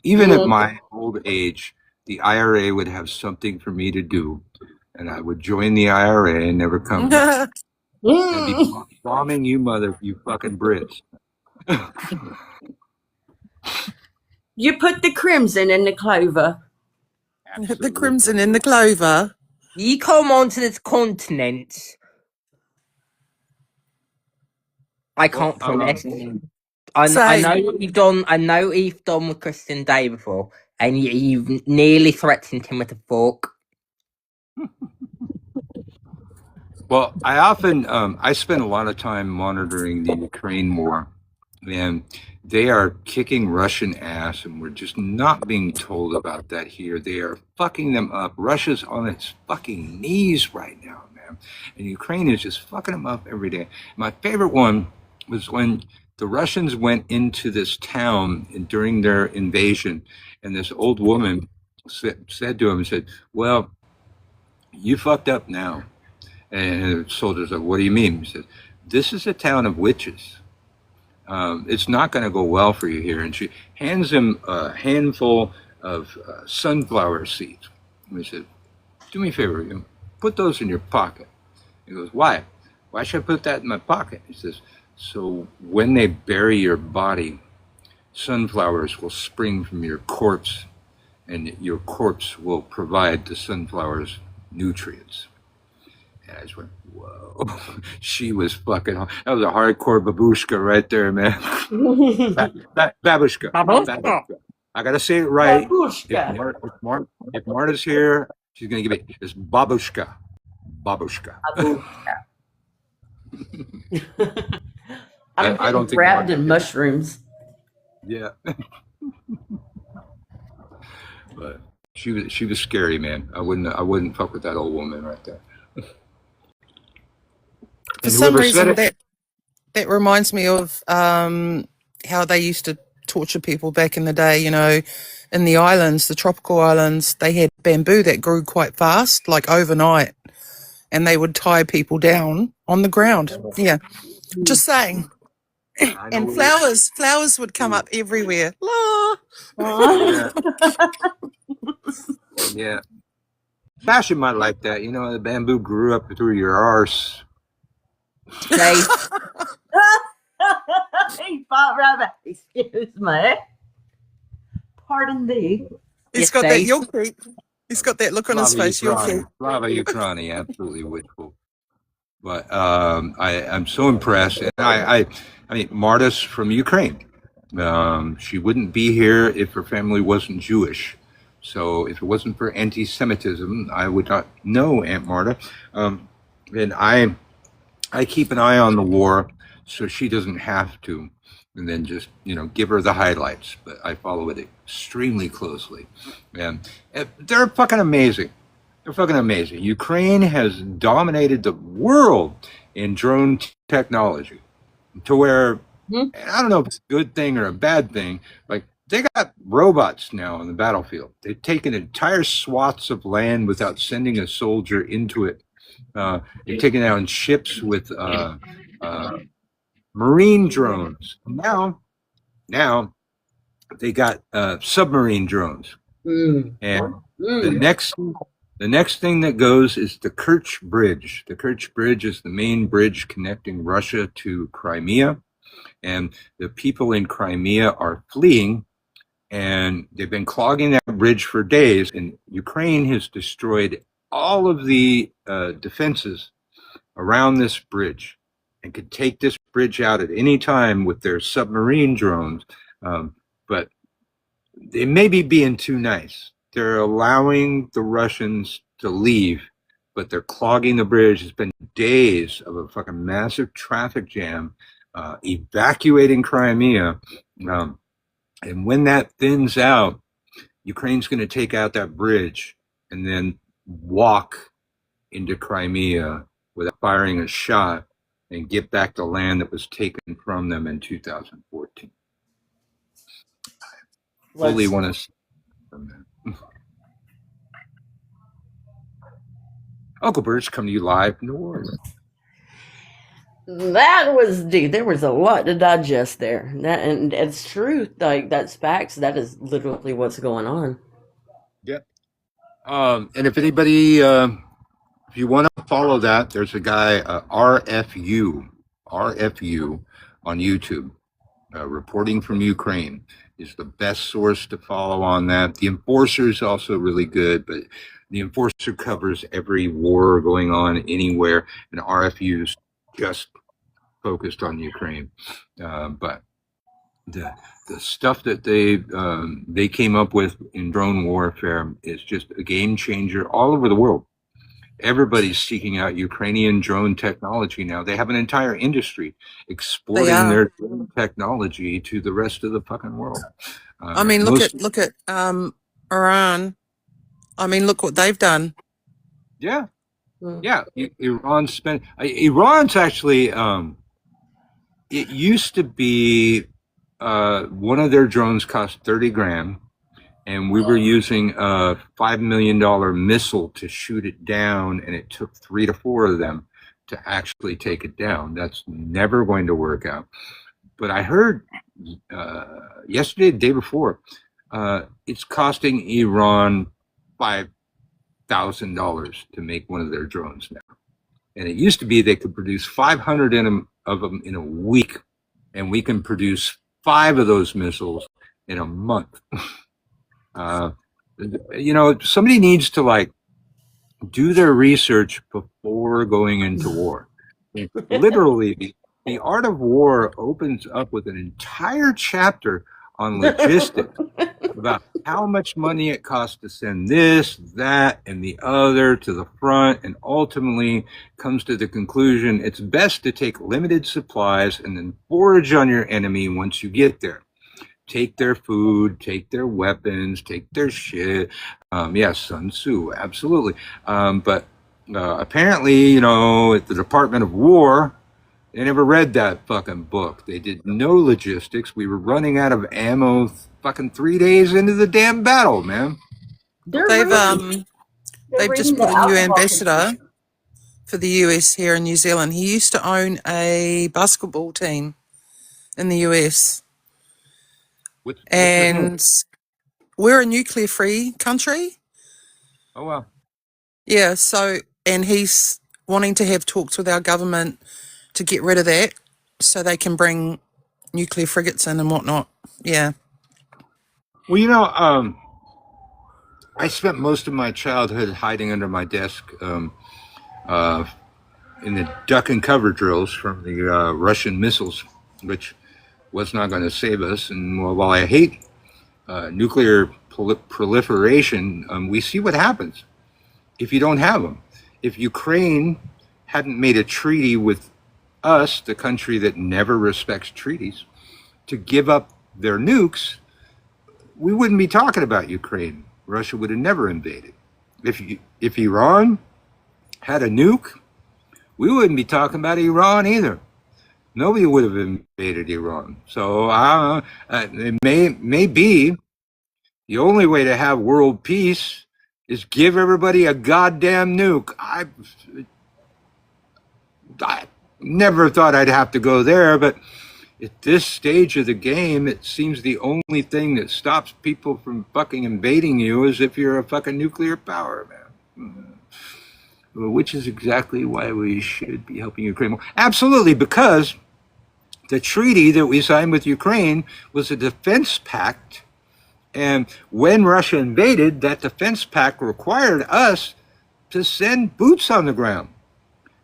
even at my old age, the IRA would have something for me to do, and I would join the IRA and never come back and be bombing you fucking Brits. You put the crimson in the clover. The crimson in the clover. you come onto this continent. I can't promise. I Say- know what you've done. I know what you've done with Christian Day before, and you've nearly threatened him with a fork. Well, I often I spend a lot of time monitoring the Ukraine war, and they are kicking Russian ass, and we're just not being told about that here. They are fucking them up. Russia's on its fucking knees right now, man, and Ukraine is just fucking them up every day. My favorite one was when the Russians went into this town during their invasion, and this old woman said to him, said, "Well, you fucked up now." And the soldiers said, "What do you mean?" He said, "This is a town of witches. It's not going to go well for you here." And she hands him a handful of sunflower seeds. And he said, "Do me a favor, put those in your pocket." He goes, "Why? Why should I put that in my pocket?" He says, "So when they bury your body, sunflowers will spring from your corpse, and your corpse will provide the sunflowers nutrients. And I just went, whoa. She was fucking, that was a hardcore babushka right there, man. Babushka. Babushka. I gotta say it right. Babushka. If Marta's here, she's gonna give it, it's babushka. Babushka. I don't think wrapped in mushrooms. Yeah. But she was scary, man. I wouldn't fuck with that old woman right there. For some reason, that reminds me of how they used to torture people back in the day. You know, in the islands, the tropical islands, they had bamboo that grew quite fast, like overnight, and they would tie people down on the ground. Yeah, just saying. And flowers would come up everywhere. La. Yeah. Fashion might like that. You know, the bamboo grew up through your arse. Okay. He fought right back. Excuse me. Pardon thee. He's got that Yorkie. He's got that look on his face. Yorkie. Slava Ukraini, absolutely witchful. But I'm so impressed. And I mean, Marta's from Ukraine. She wouldn't be here if her family wasn't Jewish. So if it wasn't for anti-Semitism, I would not know Aunt Marta. And I keep an eye on the war so she doesn't have to, and then just, you know, give her the highlights. But I follow it extremely closely. And they're fucking amazing. They're fucking amazing. Ukraine has dominated the world in drone technology to where, I don't know if it's a good thing or a bad thing, like they got robots now on the battlefield. They've taken entire swaths of land without sending a soldier into it. They've taken down ships with marine drones. Now they got submarine drones. And the next thing that goes is the Kerch Bridge. The Kerch Bridge is the main bridge connecting Russia to Crimea. And the people in Crimea are fleeing, and they've been clogging that bridge for days. And Ukraine has destroyed all of the defenses around this bridge and could take this bridge out at any time with their submarine drones. But they may be being too nice. They're allowing the Russians to leave, but they're clogging the bridge. It's been days of a fucking massive traffic jam, evacuating Crimea. And when that thins out, Ukraine's going to take out that bridge and then walk into Crimea without firing a shot and get back the land that was taken from them in 2014. Fully want to see from that. Uncle Bert's coming to you live from New Orleans. That was, dude, there was a lot to digest there. And it's true. Like, that's facts. That is literally what's going on. Yep. And if anybody, if you want to follow that, there's a guy, RFU on YouTube, reporting from Ukraine is the best source to follow on that. The Enforcer is also really good, but the Enforcer covers every war going on anywhere, and RFU's just focused on Ukraine. But the stuff that they came up with in drone warfare is just a game changer all over the world. Everybody's seeking out Ukrainian drone technology now. They have an entire industry exporting their drone technology to the rest of the fucking world. I mean, look at Iran. I mean, look what they've done. Yeah. Yeah, Iran's actually, it used to be, one of their drones cost 30 grand, and we were using a $5 million missile to shoot it down, and it took 3 to 4 of them to actually take it down. That's never going to work out. But I heard yesterday, the day before, it's costing Iran $5,000 to make one of their drones now. And it used to be they could produce 500 of them in a week, and we can produce 5 of those missiles in a month. Somebody needs to like do their research before going into war. Literally, the art of war opens up with an entire chapter on logistics about how much money it costs to send this, that, and the other to the front, and ultimately comes to the conclusion it's best to take limited supplies and then forage on your enemy once you get there. Take their food, take their weapons, take their shit. Yes, Sun Tzu, absolutely. But apparently, at the Department of War, they never read that fucking book. They did no logistics. We were running out of ammo fucking 3 days into the damn battle, man. They're They've reading, they're they've just reading put the a new alcohol ambassador consumption. for the US here in New Zealand. He used to own a basketball team in the US. What's his name? And we're a nuclear free country. Oh, well. Yeah, so, and he's wanting to have talks with our government to get rid of that so they can bring nuclear frigates in and whatnot. Yeah. Well, I spent most of my childhood hiding under my desk in the duck and cover drills from the Russian missiles, which was not going to save us. And while I hate nuclear proliferation, we see what happens if you don't have them. If Ukraine hadn't made a treaty with us, the country that never respects treaties, to give up their nukes, we wouldn't be talking about Ukraine. Russia would have never invaded. If Iran had a nuke, we wouldn't be talking about Iran either. Nobody would have invaded Iran. So it may be the only way to have world peace is give everybody a goddamn nuke. I never thought I'd have to go there, but at this stage of the game, it seems the only thing that stops people from fucking invading you is if you're a fucking nuclear power, man. Which is exactly why we should be helping Ukraine more. Absolutely, because the treaty that we signed with Ukraine was a defense pact. And when Russia invaded, that defense pact required us to send boots on the ground.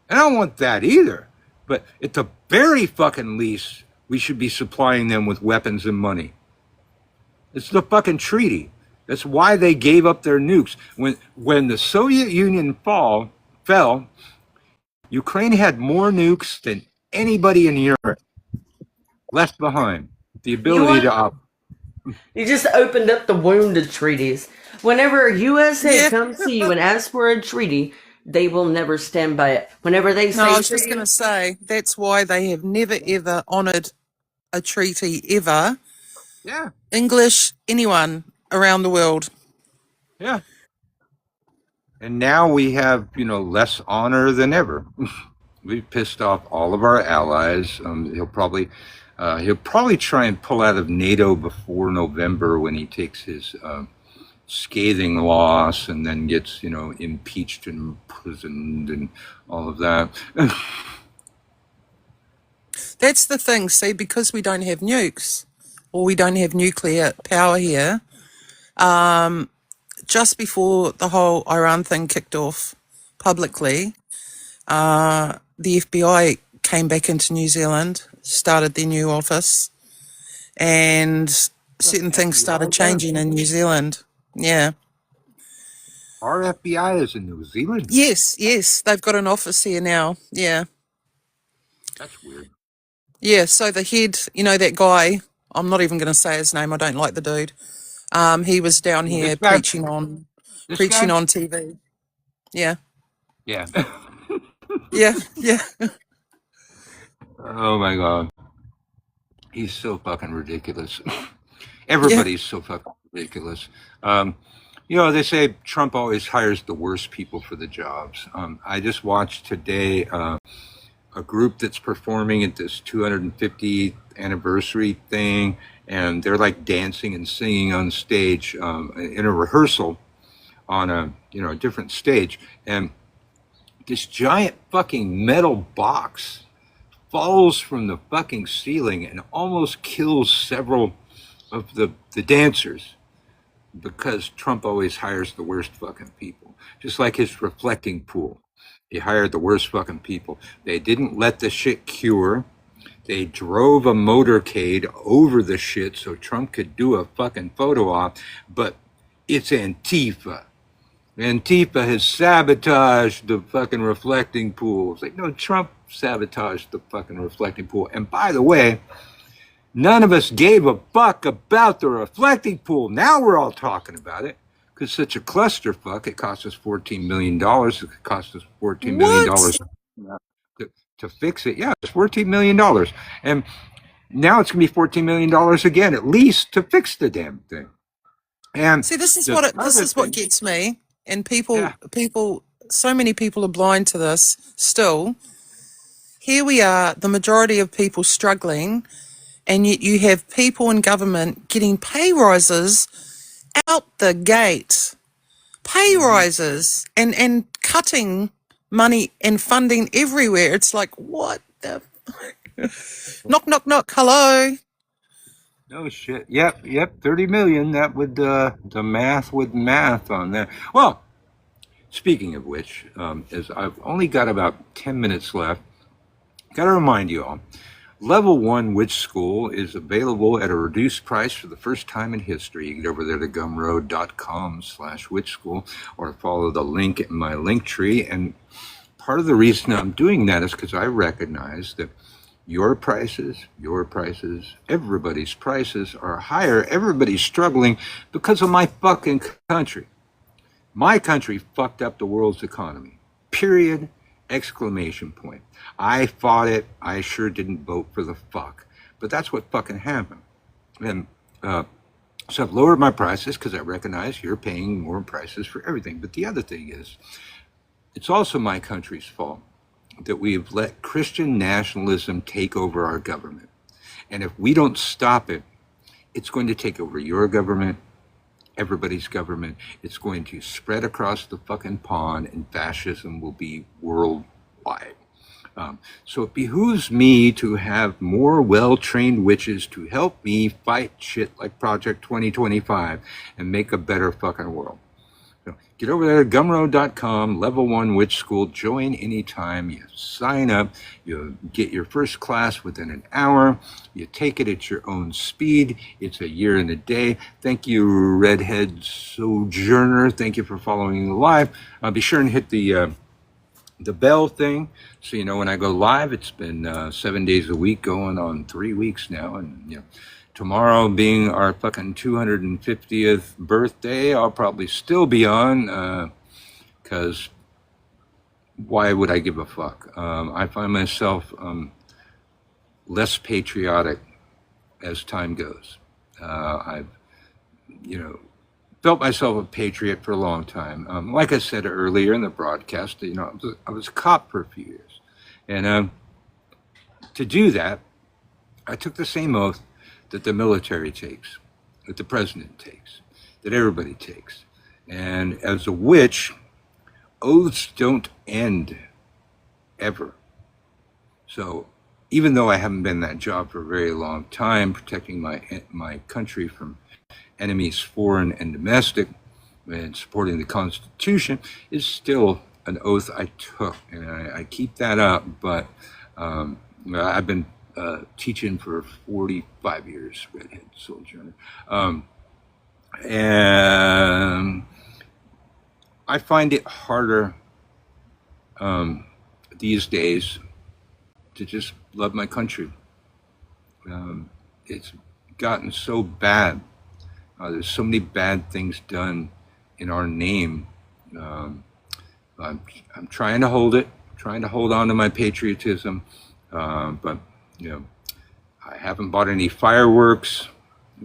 And I don't want that either. But at the very fucking least, we should be supplying them with weapons and money. It's the fucking treaty. That's why they gave up their nukes. When the Soviet Union fell, Ukraine had more nukes than anybody in Europe left behind. The You know ability what? to You just opened up the wound of treaties. Whenever USA Yeah. comes to you and asks for a treaty, they will never stand by it. Whenever they No, I say was just going to treaty, say that's why they have never ever honoured a treaty ever. Yeah, English, anyone around the world. yeah. And now we have, less honor than ever. We've pissed off all of our allies. He'll probably try and pull out of NATO before November when he takes his scathing loss and then gets, impeached and imprisoned and all of that. That's the thing, see, because we don't have nukes or we don't have nuclear power here, just before the whole Iran thing kicked off publicly, the FBI came back into New Zealand, started their new office, and certain things started FBI there. changing in New Zealand. Yeah. Our FBI is in New Zealand. Yes, they've got an office here now. Yeah. That's weird. Yeah, so the head, that guy, I'm not even going to say his name, I don't like the dude. He was down Well, here this guy, preaching on TV. Yeah. yeah. Yeah, yeah. Oh my God, he's so fucking ridiculous. Yeah. Everybody's so fucking ridiculous. They say Trump always hires the worst people for the jobs. I just watched today a group that's performing at this 250th anniversary thing, and they're like dancing and singing on stage in a rehearsal on a different stage, and this giant fucking metal box falls from the fucking ceiling and almost kills several of the dancers, because Trump always hires the worst fucking people. Just like his reflecting pool. He hired the worst fucking people. They didn't let the shit cure. They drove a motorcade over the shit so Trump could do a fucking photo op, but it's Antifa. Antifa has sabotaged the fucking reflecting pool. It's like, no, Trump sabotaged the fucking reflecting pool. And by the way, none of us gave a fuck about the reflecting pool. Now we're all talking about it because such a clusterfuck. It cost us $14 million. It cost us $14 million to fix it. Yeah, it's $14 million. And now it's going to be $14 million again, at least, to fix the damn thing. And See, this is the what other this is what thing, gets me. And people, yeah, so many people are blind to this still. Here we are, the majority of people struggling, and yet you have people in government getting pay rises out the gate. Pay rises and cutting money and funding everywhere. It's like, what the knock, knock, knock, hello. no shit. Yep, 30 million. That would, the math would math on that. Well, speaking of which, as I've only got about 10 minutes left, got to remind you all, Level 1 Witch School is available at a reduced price for the first time in history. You can get over there to gumroad.com/witch school or follow the link in my link tree. And part of the reason I'm doing that is because I recognize that your prices, everybody's prices are higher. Everybody's struggling because of my fucking country. My country fucked up the world's economy. Period. Exclamation point. I fought it. I sure didn't vote for the fuck. But that's what fucking happened. And so I've lowered my prices because I recognize you're paying more prices for everything. But the other thing is, it's also my country's fault that we've let Christian nationalism take over our government. And if we don't stop it, it's going to take over your government, everybody's government. It's going to spread across the fucking pond, and fascism will be worldwide. So it behooves me to have more well-trained witches to help me fight shit like Project 2025 and make a better fucking world. So get over there to gumroad.com, Level 1 Witch School, join anytime. You sign up, you get your first class within an hour, you take it at your own speed. It's a year and a day. Thank you, Redhead Sojourner. Thank you for following the live. Be sure and hit the bell thing so you know when I go live. It's been 7 days a week, going on 3 weeks now, and tomorrow being our fucking 250th birthday, I'll probably still be on, because why would I give a fuck? I find myself less patriotic as time goes. I've felt myself a patriot for a long time. Like I said earlier in the broadcast, I was a cop for a few years. And to do that, I took the same oath that the military takes, that the president takes, that everybody takes. And as a witch, oaths don't end ever. So even though I haven't been in that job for a very long time, protecting my country from enemies, foreign and domestic, and supporting the Constitution, is still an oath I took, and I keep that up. But I've been teaching for 45 years, Redhead Sojourner, and I find it harder these days to just love my country. It's gotten so bad. There's so many bad things done in our name. I'm trying to hold it, trying to hold on to my patriotism, but I haven't bought any fireworks.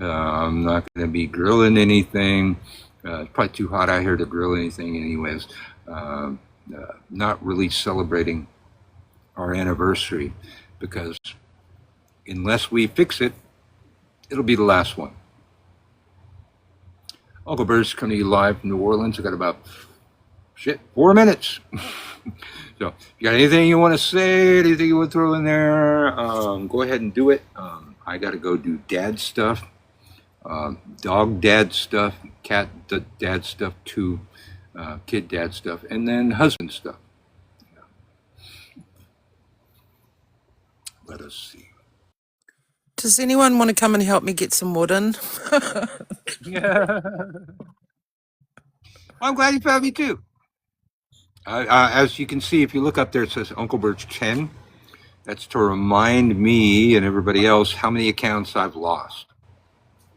I'm not going to be grilling anything. It's probably too hot out here to grill anything anyways. Not really celebrating our anniversary, because unless we fix it, it'll be the last one. Uncle Bird's coming to you live from New Orleans. I got about shit, 4 minutes. So if you got anything you want to say, anything you want to throw in there, go ahead and do it. I got to go do dad stuff, dog dad stuff, cat dad stuff too, kid dad stuff, and then husband stuff. Let us see. Does anyone want to come and help me get some wood in? Yeah. I'm glad you found me too. As you can see, if you look up there, it says Uncle Birch 10. That's to remind me and everybody else how many accounts I've lost.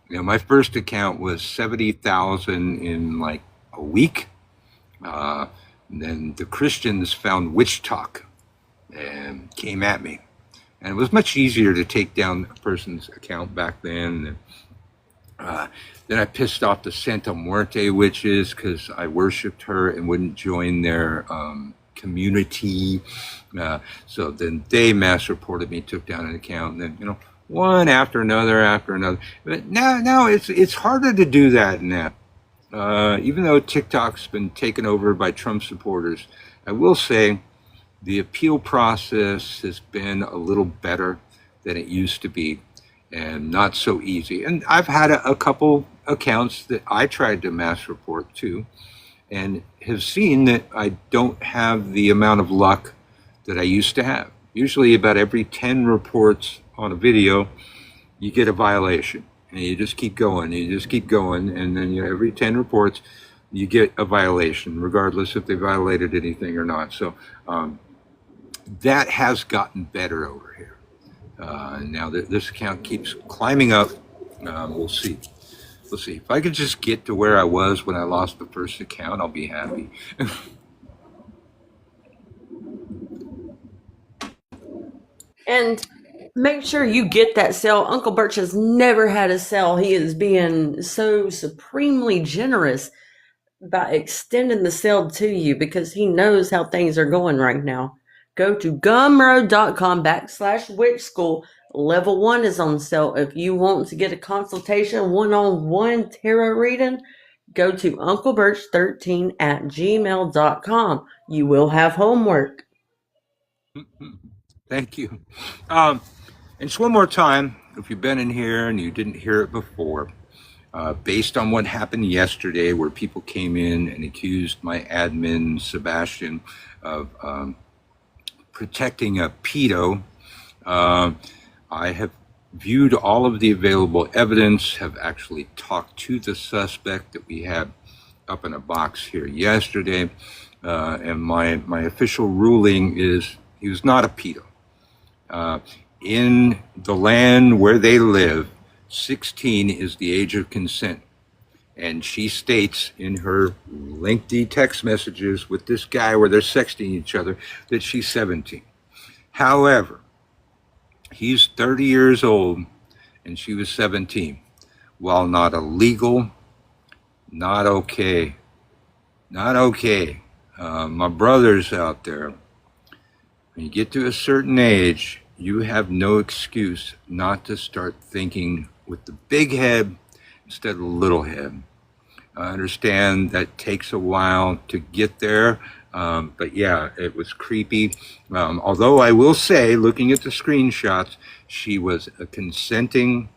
My first account was 70,000 in like a week. And then the Christians found Witch Talk and came at me. And it was much easier to take down a person's account back then. Then I pissed off the Santa Muerte witches because I worshipped her and wouldn't join their community. So then they mass reported me, took down an account, and then one after another. But now it's harder to do that now. Even though TikTok's been taken over by Trump supporters, I will say the appeal process has been a little better than it used to be, and not so easy. And I've had a couple accounts that I tried to mass report to, and have seen that I don't have the amount of luck that I used to have. Usually about every 10 reports on a video, you get a violation, and you just keep going, and then every 10 reports, you get a violation, regardless if they violated anything or not. So that has gotten better over here. Now that this account keeps climbing up, we'll see. If I could just get to where I was when I lost the first account, I'll be happy. And make sure you get that sale. Uncle Birch has never had a sale. He is being so supremely generous by extending the sale to you because he knows how things are going right now. Go to gumroad.com/witch school. Level 1 is on sale. If you want to get a consultation, one-on-one tarot reading, go to unclebirch13@gmail.com. You will have homework. Thank you. And just one more time, if you've been in here and you didn't hear it before, based on what happened yesterday where people came in and accused my admin, Sebastian, of protecting a pedo, I have viewed all of the available evidence, have actually talked to the suspect that we had up in a box here yesterday, and my official ruling is he was not a pedo. In the land where they live, 16 is the age of consent. And she states in her lengthy text messages with this guy where they're sexting each other that she's 17. However, he's 30 years old and she was 17. While not illegal, not okay. My brothers out there, when you get to a certain age, you have no excuse not to start thinking with the big head instead of the little head. I understand that takes a while to get there, but yeah, it was creepy. Although I will say, looking at the screenshots, she was a consenting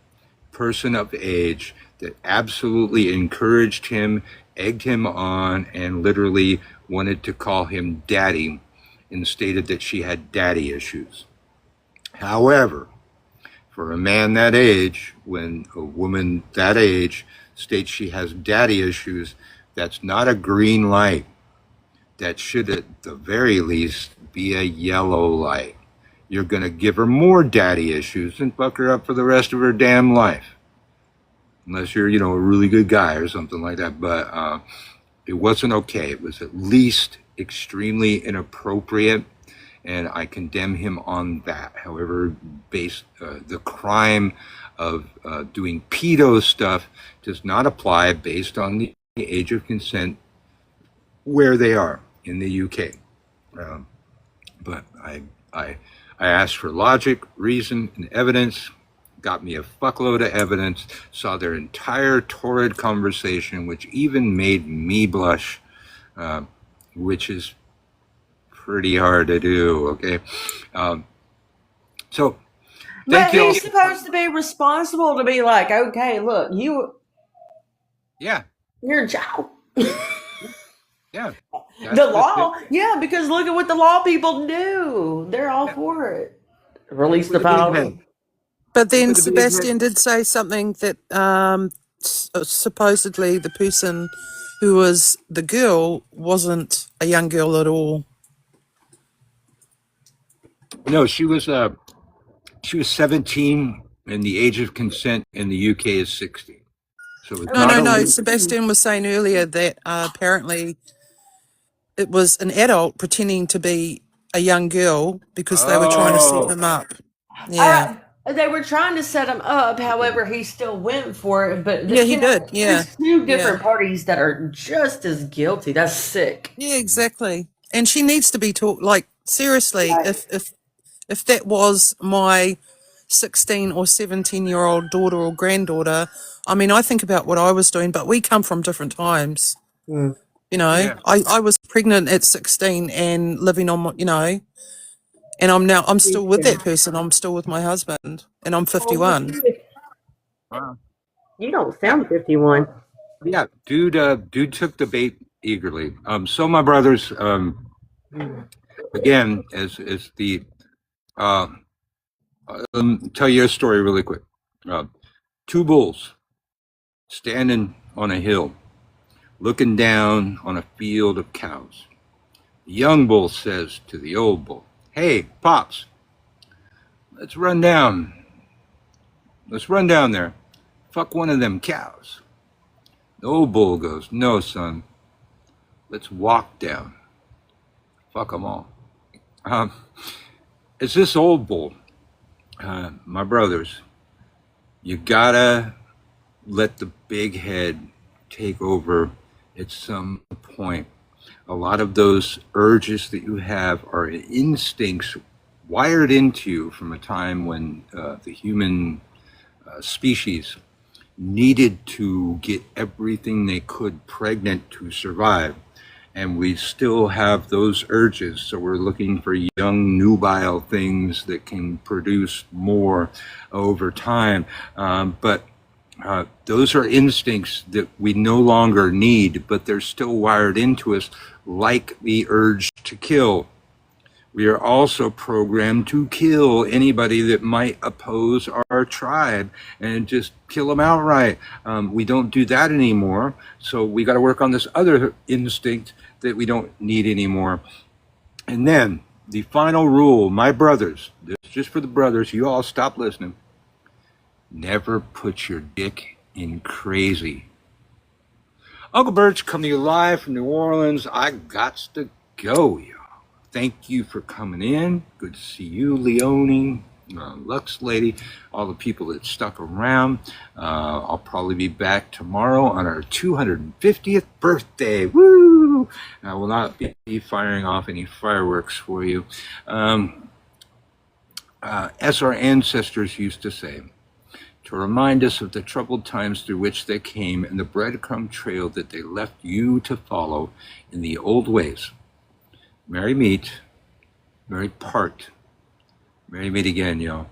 person of age that absolutely encouraged him, egged him on, and literally wanted to call him daddy, and stated that she had daddy issues. However, for a man that age, when a woman that age states she has daddy issues, that's not a green light. That should at the very least be a yellow light. You're going to give her more daddy issues and fuck her up for the rest of her damn life. Unless you're, a really good guy or something like that. But it wasn't okay. It was at least extremely inappropriate, and I condemn him on that. However, the crime of doing pedo stuff does not apply based on the age of consent where they are in the UK. But I asked for logic, reason, and evidence, got me a fuckload of evidence, saw their entire torrid conversation, which even made me blush. which is pretty hard to do. Okay. Um, so But thank you all. he's supposed to be responsible to be like, okay, look, Yeah. you're a child. Yeah. The That's law, yeah, because look at what the law people do. They're all for it. Release the Put a big power. head. But then Put a big head. Sebastian did say something that supposedly the person who was the girl wasn't a young girl at all. No, she was 17, and the age of consent in the UK is 60. So it's No, not no, no. only Sebastian was saying earlier that apparently it was an adult pretending to be a young girl because they were trying to set him up. Yeah. They were trying to set him up, however, he still went for it. But Yeah, he did. Yeah. there's two Yeah. different parties that are just as guilty. That's sick. Yeah, exactly. And she needs to be taught. Like seriously, if that was my 16 or 17-year-old daughter or granddaughter, I mean, I think about what I was doing, but we come from different times. Mm. You know, Yeah. I was pregnant at 16 and living on my, you know, and I'm still with that person. I'm still with my husband, and I'm 51. Wow. You don't sound 51. Yeah, dude took the bait eagerly. So my brothers, again, as the tell you a story really quick. Two bulls standing on a hill, looking down on a field of cows. The young bull says to the old bull, "Hey, Pops, let's run down. Let's run down there. Fuck one of them cows." The old bull goes, "No, son. Let's walk down. Fuck them all." It's this old bull. My brothers, you gotta let the big head take over at some point. A lot of those urges that you have are instincts wired into you from a time when the human species needed to get everything they could pregnant to survive. And we still have those urges. So we're looking for young, nubile things that can produce more over time. But those are instincts that we no longer need, but they're still wired into us, like the urge to kill. We are also programmed to kill anybody that might oppose our tribe and just kill them outright. We don't do that anymore. So we got to work on this other instinct that we don't need anymore. And then the final rule, my brothers, this is just for the brothers, you all stop listening. Never put your dick in crazy. Uncle Bert's coming to you live from New Orleans. I gots to go, y'all. Thank you for coming in. Good to see you, Leonie, Lux Lady, all the people that stuck around. I'll probably be back tomorrow on our 250th birthday. Woo! I will not be firing off any fireworks for you. As our ancestors used to say, to remind us of the troubled times through which they came and the breadcrumb trail that they left you to follow in the old ways. Merry meet, merry part, merry meet again, y'all.